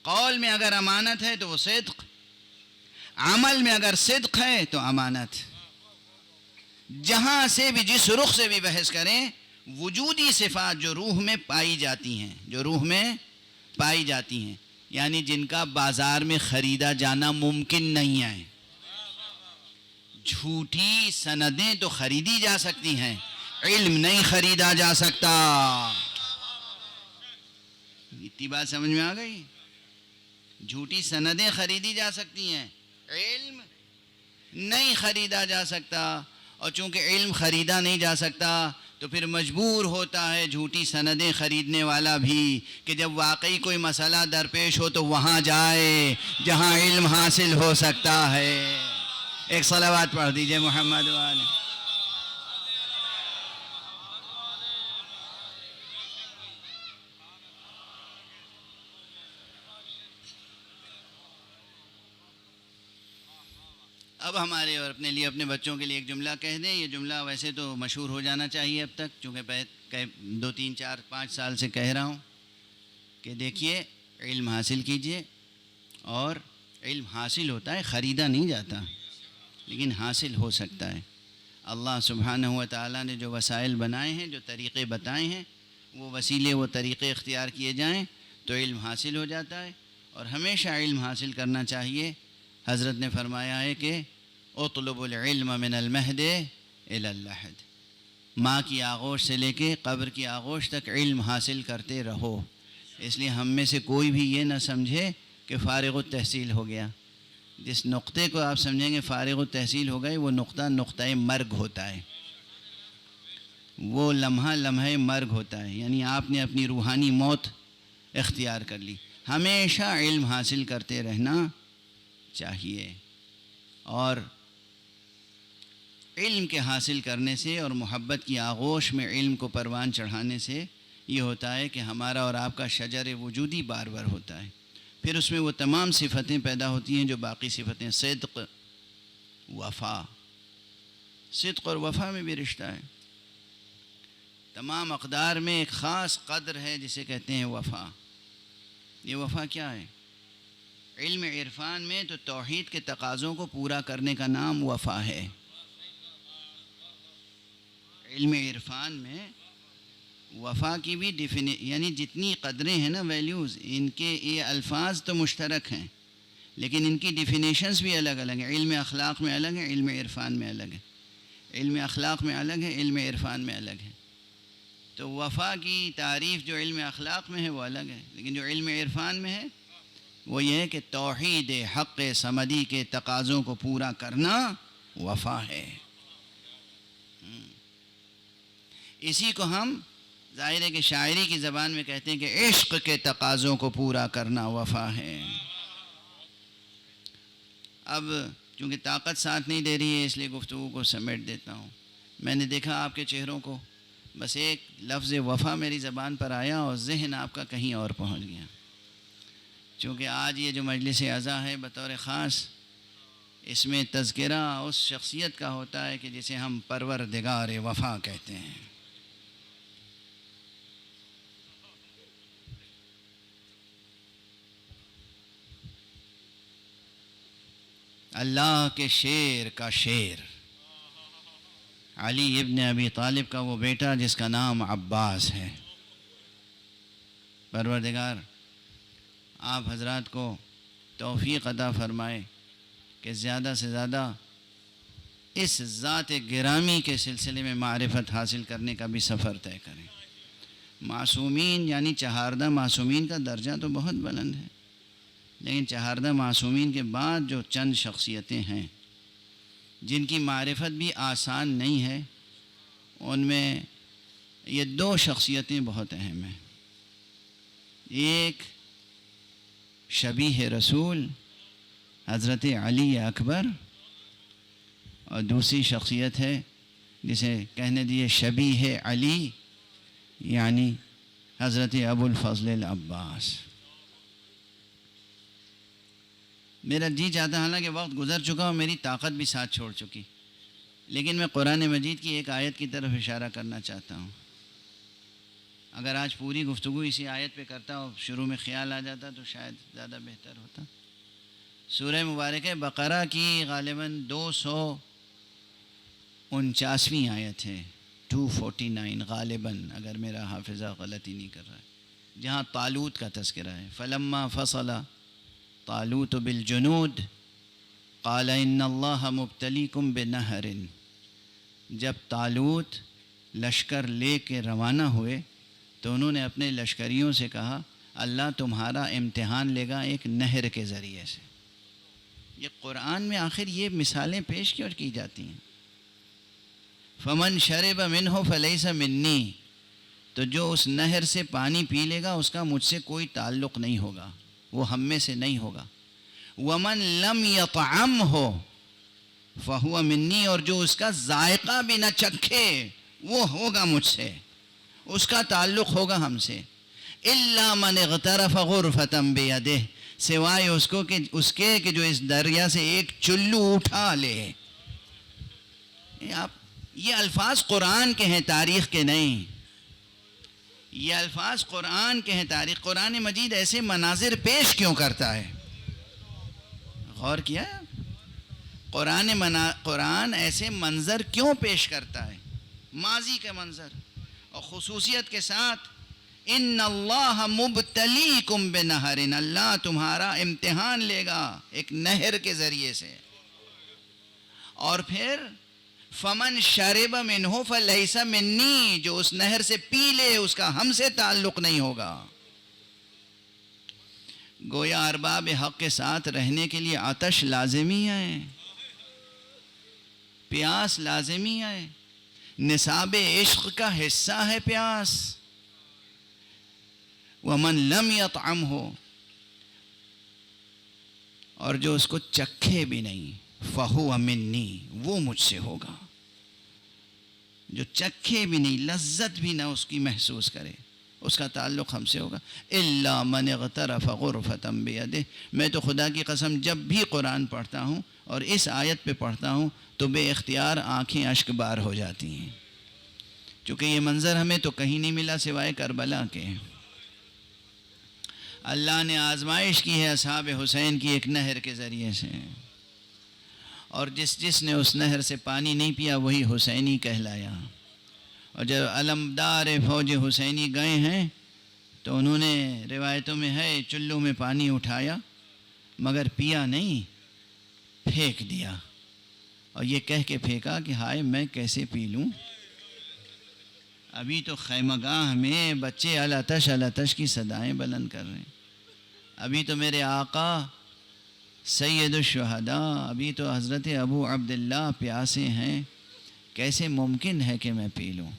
قول میں اگر امانت ہے تو وہ صدق، عمل میں اگر صدق ہے تو امانت. جہاں سے بھی جس رخ سے بھی بحث کریں، وجودی صفات جو روح میں پائی جاتی ہیں، جو روح میں پائی جاتی ہیں، یعنی جن کا بازار میں خریدا جانا ممکن نہیں ہے. جھوٹی سندیں تو خریدی جا سکتی ہیں، علم نہیں خریدا جا سکتا. اتنی بات سمجھ میں آ گئی؟ جھوٹی سندیں خریدی جا سکتی ہیں، علم نہیں خریدا جا سکتا. اور چونکہ علم خریدا نہیں جا سکتا تو پھر مجبور ہوتا ہے جھوٹی سندیں خریدنے والا بھی کہ جب واقعی کوئی مسئلہ درپیش ہو تو وہاں جائے جہاں علم حاصل ہو سکتا ہے. ایک صلوات پڑھ دیجئے محمد والے. اب ہمارے اور اپنے لیے، اپنے بچوں کے لیے ایک جملہ کہہ دیں. یہ جملہ ویسے تو مشہور ہو جانا چاہیے اب تک، چونکہ 2 3 4 5 سال سے کہہ رہا ہوں کہ دیکھیے، علم حاصل کیجئے. اور علم حاصل ہوتا ہے، خریدا نہیں جاتا، لیکن حاصل ہو سکتا ہے. اللہ سبحانہ و تعالیٰ نے جو وسائل بنائے ہیں، جو طریقے بتائے ہیں، وہ وسیلے، وہ طریقے اختیار کیے جائیں تو علم حاصل ہو جاتا ہے. اور ہمیشہ علم حاصل کرنا چاہیے. حضرت نے فرمایا ہے کہ اطلب العلم من المہد الی اللحد، ماں کی آغوش سے لے کے قبر کی آغوش تک علم حاصل کرتے رہو. اس لیے ہم میں سے کوئی بھی یہ نہ سمجھے کہ فارغ التحصیل ہو گیا. جس نقطے کو آپ سمجھیں گے فارغ التحصیل ہو گئے، وہ نقطہ مرگ ہوتا ہے، وہ لمحہ مرگ ہوتا ہے. یعنی آپ نے اپنی روحانی موت اختیار کر لی. ہمیشہ علم حاصل کرتے رہنا چاہیے. اور علم کے حاصل کرنے سے اور محبت کی آغوش میں علم کو پروان چڑھانے سے یہ ہوتا ہے کہ ہمارا اور آپ کا شجر وجودی بار بار ہوتا ہے. پھر اس میں وہ تمام صفتیں پیدا ہوتی ہیں جو باقی صفتیں، صدق، وفا، صدق اور وفا میں بھی رشتہ ہے. تمام اقدار میں ایک خاص قدر ہے جسے کہتے ہیں وفا. یہ وفا کیا ہے؟ علم عرفان میں تو توحید کے تقاضوں کو پورا کرنے کا نام وفا ہے. علم عرفان میں وفا کی بھی یعنی جتنی قدریں ہیں نا، ویلیوز، ان کے یہ الفاظ تو مشترک ہیں لیکن ان کی ڈیفینیشنز بھی الگ الگ ہیں. علم اخلاق میں الگ ہے، علم عرفان میں الگ ہے. علم اخلاق میں الگ ہے، علم عرفان میں الگ ہے. تو وفا کی تعریف جو علم اخلاق میں ہے وہ الگ ہے، لیکن جو علم عرفان میں ہے وہ یہ ہے کہ توحید حق صمدی کے تقاضوں کو پورا کرنا وفا ہے. اسی کو ہم ظاہر ہے کہ شاعری کی زبان میں کہتے ہیں کہ عشق کے تقاضوں کو پورا کرنا وفا ہے. اب چونکہ طاقت ساتھ نہیں دے رہی ہے اس لیے گفتگو کو سمیٹ دیتا ہوں. میں نے دیکھا آپ کے چہروں کو، بس ایک لفظ وفا میری زبان پر آیا اور ذہن آپ کا کہیں اور پہنچ گیا. چونکہ آج یہ جو مجلس عزا ہے بطور خاص، اس میں تذکرہ اس شخصیت کا ہوتا ہے کہ جسے ہم پروردگار وفا کہتے ہیں. اللہ کے شیر کا شیر، علی ابن ابی طالب کا وہ بیٹا جس کا نام عباس ہے. پروردگار آپ حضرات کو توفیق عطا فرمائے کہ زیادہ سے زیادہ اس ذات گرامی کے سلسلے میں معرفت حاصل کرنے کا بھی سفر طے کریں. معصومین یعنی چہاردہ معصومین کا درجہ تو بہت بلند ہے، لیکن چہاردہ معصومین کے بعد جو چند شخصیتیں ہیں جن کی معرفت بھی آسان نہیں ہے، ان میں یہ دو شخصیتیں بہت اہم ہیں. ایک شبیہ رسول حضرت علی اکبر، اور دوسری شخصیت ہے جسے کہنے دیے شبیہ علی، یعنی حضرت ابو الفضل العباس. میرا جی چاہتا ہے، حالانکہ وقت گزر چکا اور میری طاقت بھی ساتھ چھوڑ چکی، لیکن میں قرآن مجید کی ایک آیت کی طرف اشارہ کرنا چاہتا ہوں. اگر آج پوری گفتگو اسی آیت پہ کرتا اور شروع میں خیال آ جاتا تو شاید زیادہ بہتر ہوتا. سورہ مبارکہ بقرہ کی غالباً 249ویں آیت ہے، 249 غالباً، اگر میرا حافظہ غلطی نہیں کر رہا ہے، جہاں طالوت کا تذکرہ ہے. فلما فصل طالوت بالجنود قال ان اللہ مبتلیکم بنہر. جب طالوت لشکر لے کے روانہ ہوئے تو انہوں نے اپنے لشکریوں سے کہا اللہ تمہارا امتحان لے گا ایک نہر کے ذریعے سے. یہ قرآن میں آخر یہ مثالیں پیش کیوں کی جاتی ہیں؟ فمن شرب منہ فلیس منی، تو جو اس نہر سے پانی پی لے گا اس کا مجھ سے کوئی تعلق نہیں ہوگا، وہ ہم میں سے نہیں ہوگا. ومن لم یطعمہ فہو منی، اور جو اس کا ذائقہ بھی نہ چکھے وہ ہوگا مجھ سے، اس کا تعلق ہوگا ہم سے. الا من اغترف غرفۃ بیدہ، سوائے اس کے کہ جو اس دریا سے ایک چلو اٹھا لے. یہ الفاظ قرآن کے ہیں، تاریخ کے نہیں. یہ الفاظ قرآن کے ہیں، تاریخ. قرآن مجید ایسے مناظر پیش کیوں کرتا ہے؟ غور کیا؟ قرآن ایسے منظر کیوں پیش کرتا ہے؟ ماضی کے منظر، اور خصوصیت کے ساتھ ان اللہ مبتلیکم بنہر، اللہ تمہارا امتحان لے گا ایک نہر کے ذریعے سے. اور پھر فمن شرب منہ فلیس منی، جو اس نہر سے پی لے اس کا ہم سے تعلق نہیں ہوگا. گویا ارباب حق کے ساتھ رہنے کے لیے آتش لازمی ہے، پیاس لازمی ہے، نصاب عشق کا حصہ ہے پیاس. ومن لم یطعمہ، اور جو اس کو چکھے بھی نہیں، فہو منی، وہ مجھ سے ہوگا. جو چکھے بھی نہیں، لذت بھی نہ اس کی محسوس کرے، اس کا تعلق ہم سے ہوگا. الا من اغترف غرفۃ بیدہ. میں تو خدا کی قسم جب بھی قرآن پڑھتا ہوں اور اس آیت پہ پڑھتا ہوں تو بے اختیار آنکھیں اشک بار ہو جاتی ہیں، چونکہ یہ منظر ہمیں تو کہیں نہیں ملا سوائے کربلا کے. اللہ نے آزمائش کی ہے اصحاب حسین کی ایک نہر کے ذریعے سے، اور جس نے اس نہر سے پانی نہیں پیا وہی حسینی کہلایا. اور جب علمدار فوج حسینی گئے ہیں تو انہوں نے، روایتوں میں ہے، چلو میں پانی اٹھایا مگر پیا نہیں، پھینک دیا، اور یہ کہہ کے پھینکا کہ ہائے میں کیسے پی لوں. ابھی تو خیمہ گاہ میں بچے الاتش الاتش کی صدائیں بلند کر رہے ہیں. ابھی تو میرے آقا سید الشہداء، ابھی تو حضرت ابو عبداللہ پیاسے ہیں، کیسے ممکن ہے کہ میں پی لوں.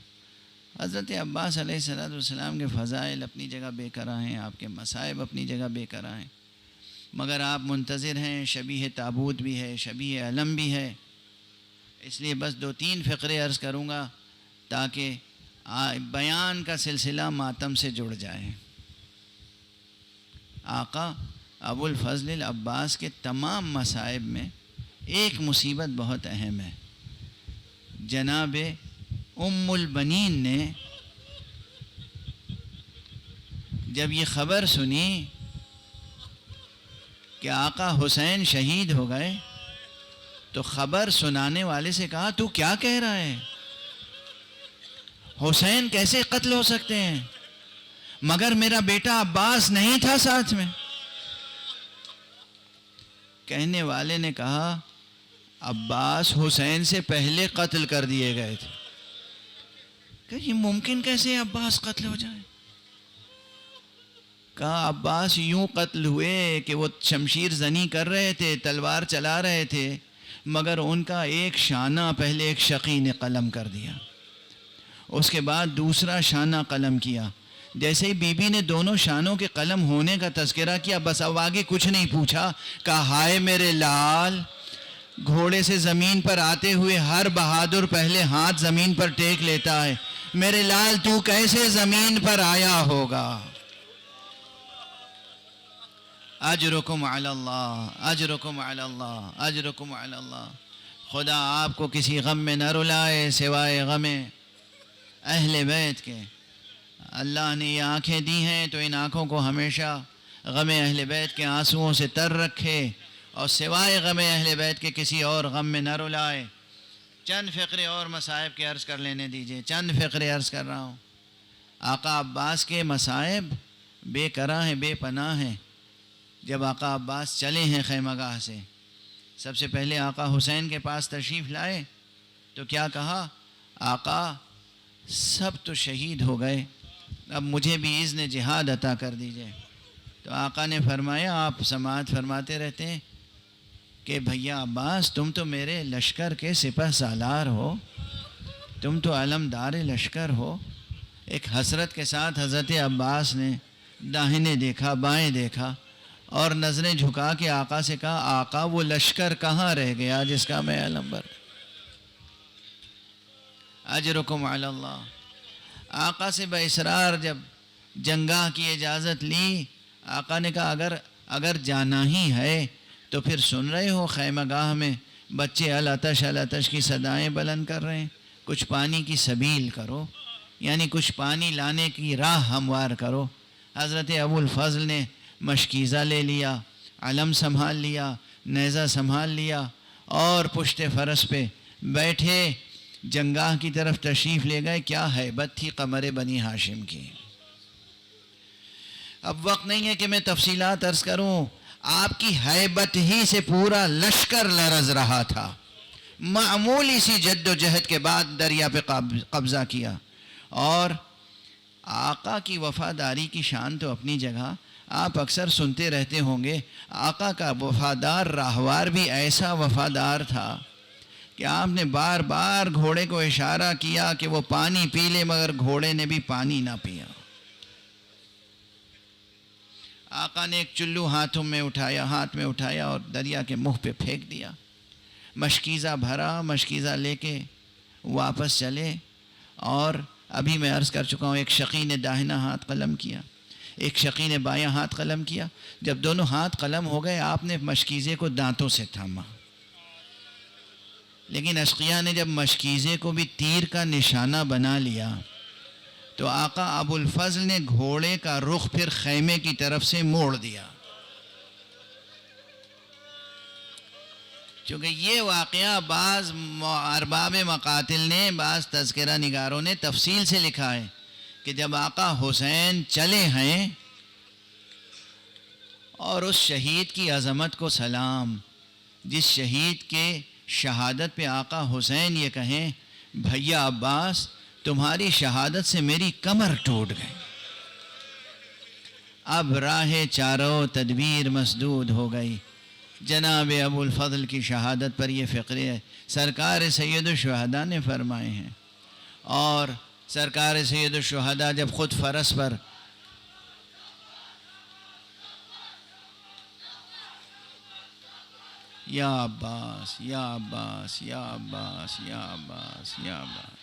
حضرت عباس علیہ السلام کے فضائل اپنی جگہ بے قرار ہیں، آپ کے مصائب اپنی جگہ بے قرار ہیں، مگر آپ منتظر ہیں. شبیہ تابوت بھی ہے، شبیہ علم بھی ہے. اس لیے بس 2-3 فقرے عرض کروں گا تاکہ بیان کا سلسلہ ماتم سے جڑ جائے. آقا ابو الفضل العباس کے تمام مصائب میں ایک مصیبت بہت اہم ہے. جناب ام البنین نے جب یہ خبر سنی کہ آقا حسین شہید ہو گئے تو خبر سنانے والے سے کہا تو کیا کہہ رہا ہے؟ حسین کیسے قتل ہو سکتے ہیں؟ مگر میرا بیٹا عباس نہیں تھا ساتھ میں. کہنے والے نے کہا عباس حسین سے پہلے قتل کر دیے گئے تھے. کہ یہ ممکن کیسے عباس قتل ہو جائے؟ کہا عباس یوں قتل ہوئے کہ وہ شمشیر زنی کر رہے تھے، تلوار چلا رہے تھے، مگر ان کا ایک شانہ پہلے ایک شقی نے قلم کر دیا، اس کے بعد دوسرا شانہ قلم کیا. جیسے ہی بی بی نے دونوں شانوں کے قلم ہونے کا تذکرہ کیا بس اب آگے کچھ نہیں پوچھا. کہا ہائے میرے لال، گھوڑے سے زمین پر آتے ہوئے ہر بہادر پہلے ہاتھ زمین پر ٹیک لیتا ہے، میرے لال تو کیسے زمین پر آیا ہوگا؟ اجرکم علی اللہ، اجرکم علی اللہ، اجرکم علی اللہ. خدا آپ کو کسی غم میں نہ رلائے سوائے غم اہل بیت کے. اللہ نے یہ آنکھیں دی ہیں تو ان آنکھوں کو ہمیشہ غم اہل بیت کے آنسوؤں سے تر رکھے اور سوائے غم اہل بیت کے کسی اور غم میں نہ رلائے. چند فقرے اور مصائب کے عرض کر لینے دیجئے، چند فقرے عرض کر رہا ہوں. آقا عباس کے مصائب بے کرا ہیں، بے پناہ ہیں. جب آقا عباس چلے ہیں خیمہ گاہ سے، سب سے پہلے آقا حسین کے پاس تشریف لائے تو کیا کہا؟ آقا سب تو شہید ہو گئے، اب مجھے بھی اذن جہاد عطا کر دیجئے. تو آقا نے فرمایا، آپ سماعت فرماتے رہتے ہیں کہ بھیا عباس تم تو میرے لشکر کے سپہ سالار ہو، تم تو علمدار لشکر ہو. ایک حسرت کے ساتھ حضرت عباس نے داہنے دیکھا، بائیں دیکھا اور نظریں جھکا کے آقا سے کہا آقا وہ لشکر کہاں رہ گیا جس کا میں علم بر. اجرکم علی اللہ. آقا سے باصرار جب جنگاہ کی اجازت لی، آقا نے کہا اگر جانا ہی ہے تو پھر سن رہے ہو خیمہ گاہ میں بچے الاتش الاتش کی صدائیں بلند کر رہے ہیں، کچھ پانی کی سبیل کرو، یعنی کچھ پانی لانے کی راہ ہموار کرو. حضرت ابو الفضل نے مشکیزہ لے لیا، علم سنبھال لیا، نیزہ سنبھال لیا اور پشت فرس پہ بیٹھے جنگاہ کی طرف تشریف لے گئے. کیا ہیبت تھی قمر بنی ہاشم کی. اب وقت نہیں ہے کہ میں تفصیلات عرض کروں، آپ کی ہیبت ہی سے پورا لشکر لرز رہا تھا. معمولی سی جد و جہد کے بعد دریا پہ قبضہ کیا. اور آقا کی وفاداری کی شان تو اپنی جگہ، آپ اکثر سنتے رہتے ہوں گے آقا کا وفادار راہوار بھی ایسا وفادار تھا کہ آپ نے بار بار گھوڑے کو اشارہ کیا کہ وہ پانی پی لے، مگر گھوڑے نے بھی پانی نہ پیا. آقا نے ایک چلو ہاتھ میں اٹھایا اور دریا کے منہ پہ پھینک دیا. مشکیزہ بھرا، مشکیزہ لے کے واپس چلے اور ابھی میں عرض کر چکا ہوں، ایک شقی نے داہنا ہاتھ قلم کیا، ایک شقی نے بایاں ہاتھ قلم کیا. جب دونوں ہاتھ قلم ہو گئے آپ نے مشکیزے کو دانتوں سے تھاما، لیکن اشقیاء نے جب مشکیزے کو بھی تیر کا نشانہ بنا لیا تو آقا ابو الفضل نے گھوڑے کا رخ پھر خیمے کی طرف سے موڑ دیا. چونکہ یہ واقعہ بعض ارباب مقاتل نے، بعض تذکرہ نگاروں نے تفصیل سے لکھا ہے کہ جب آقا حسین چلے ہیں اور اس شہید کی عظمت کو سلام، جس شہید کے شہادت پہ آقا حسین یہ کہیں بھیا عباس تمہاری شہادت سے میری کمر ٹوٹ گئی، اب راہ چاروں تدبیر مسدود ہو گئی. جناب ابو الفضل کی شہادت پر یہ فقرے سرکار سید الشہداء نے فرمائے ہیں. اور سرکار سید الشہداء جب خود فرس پر یا عباس یا عباس یا عباس یا عباس یا عباس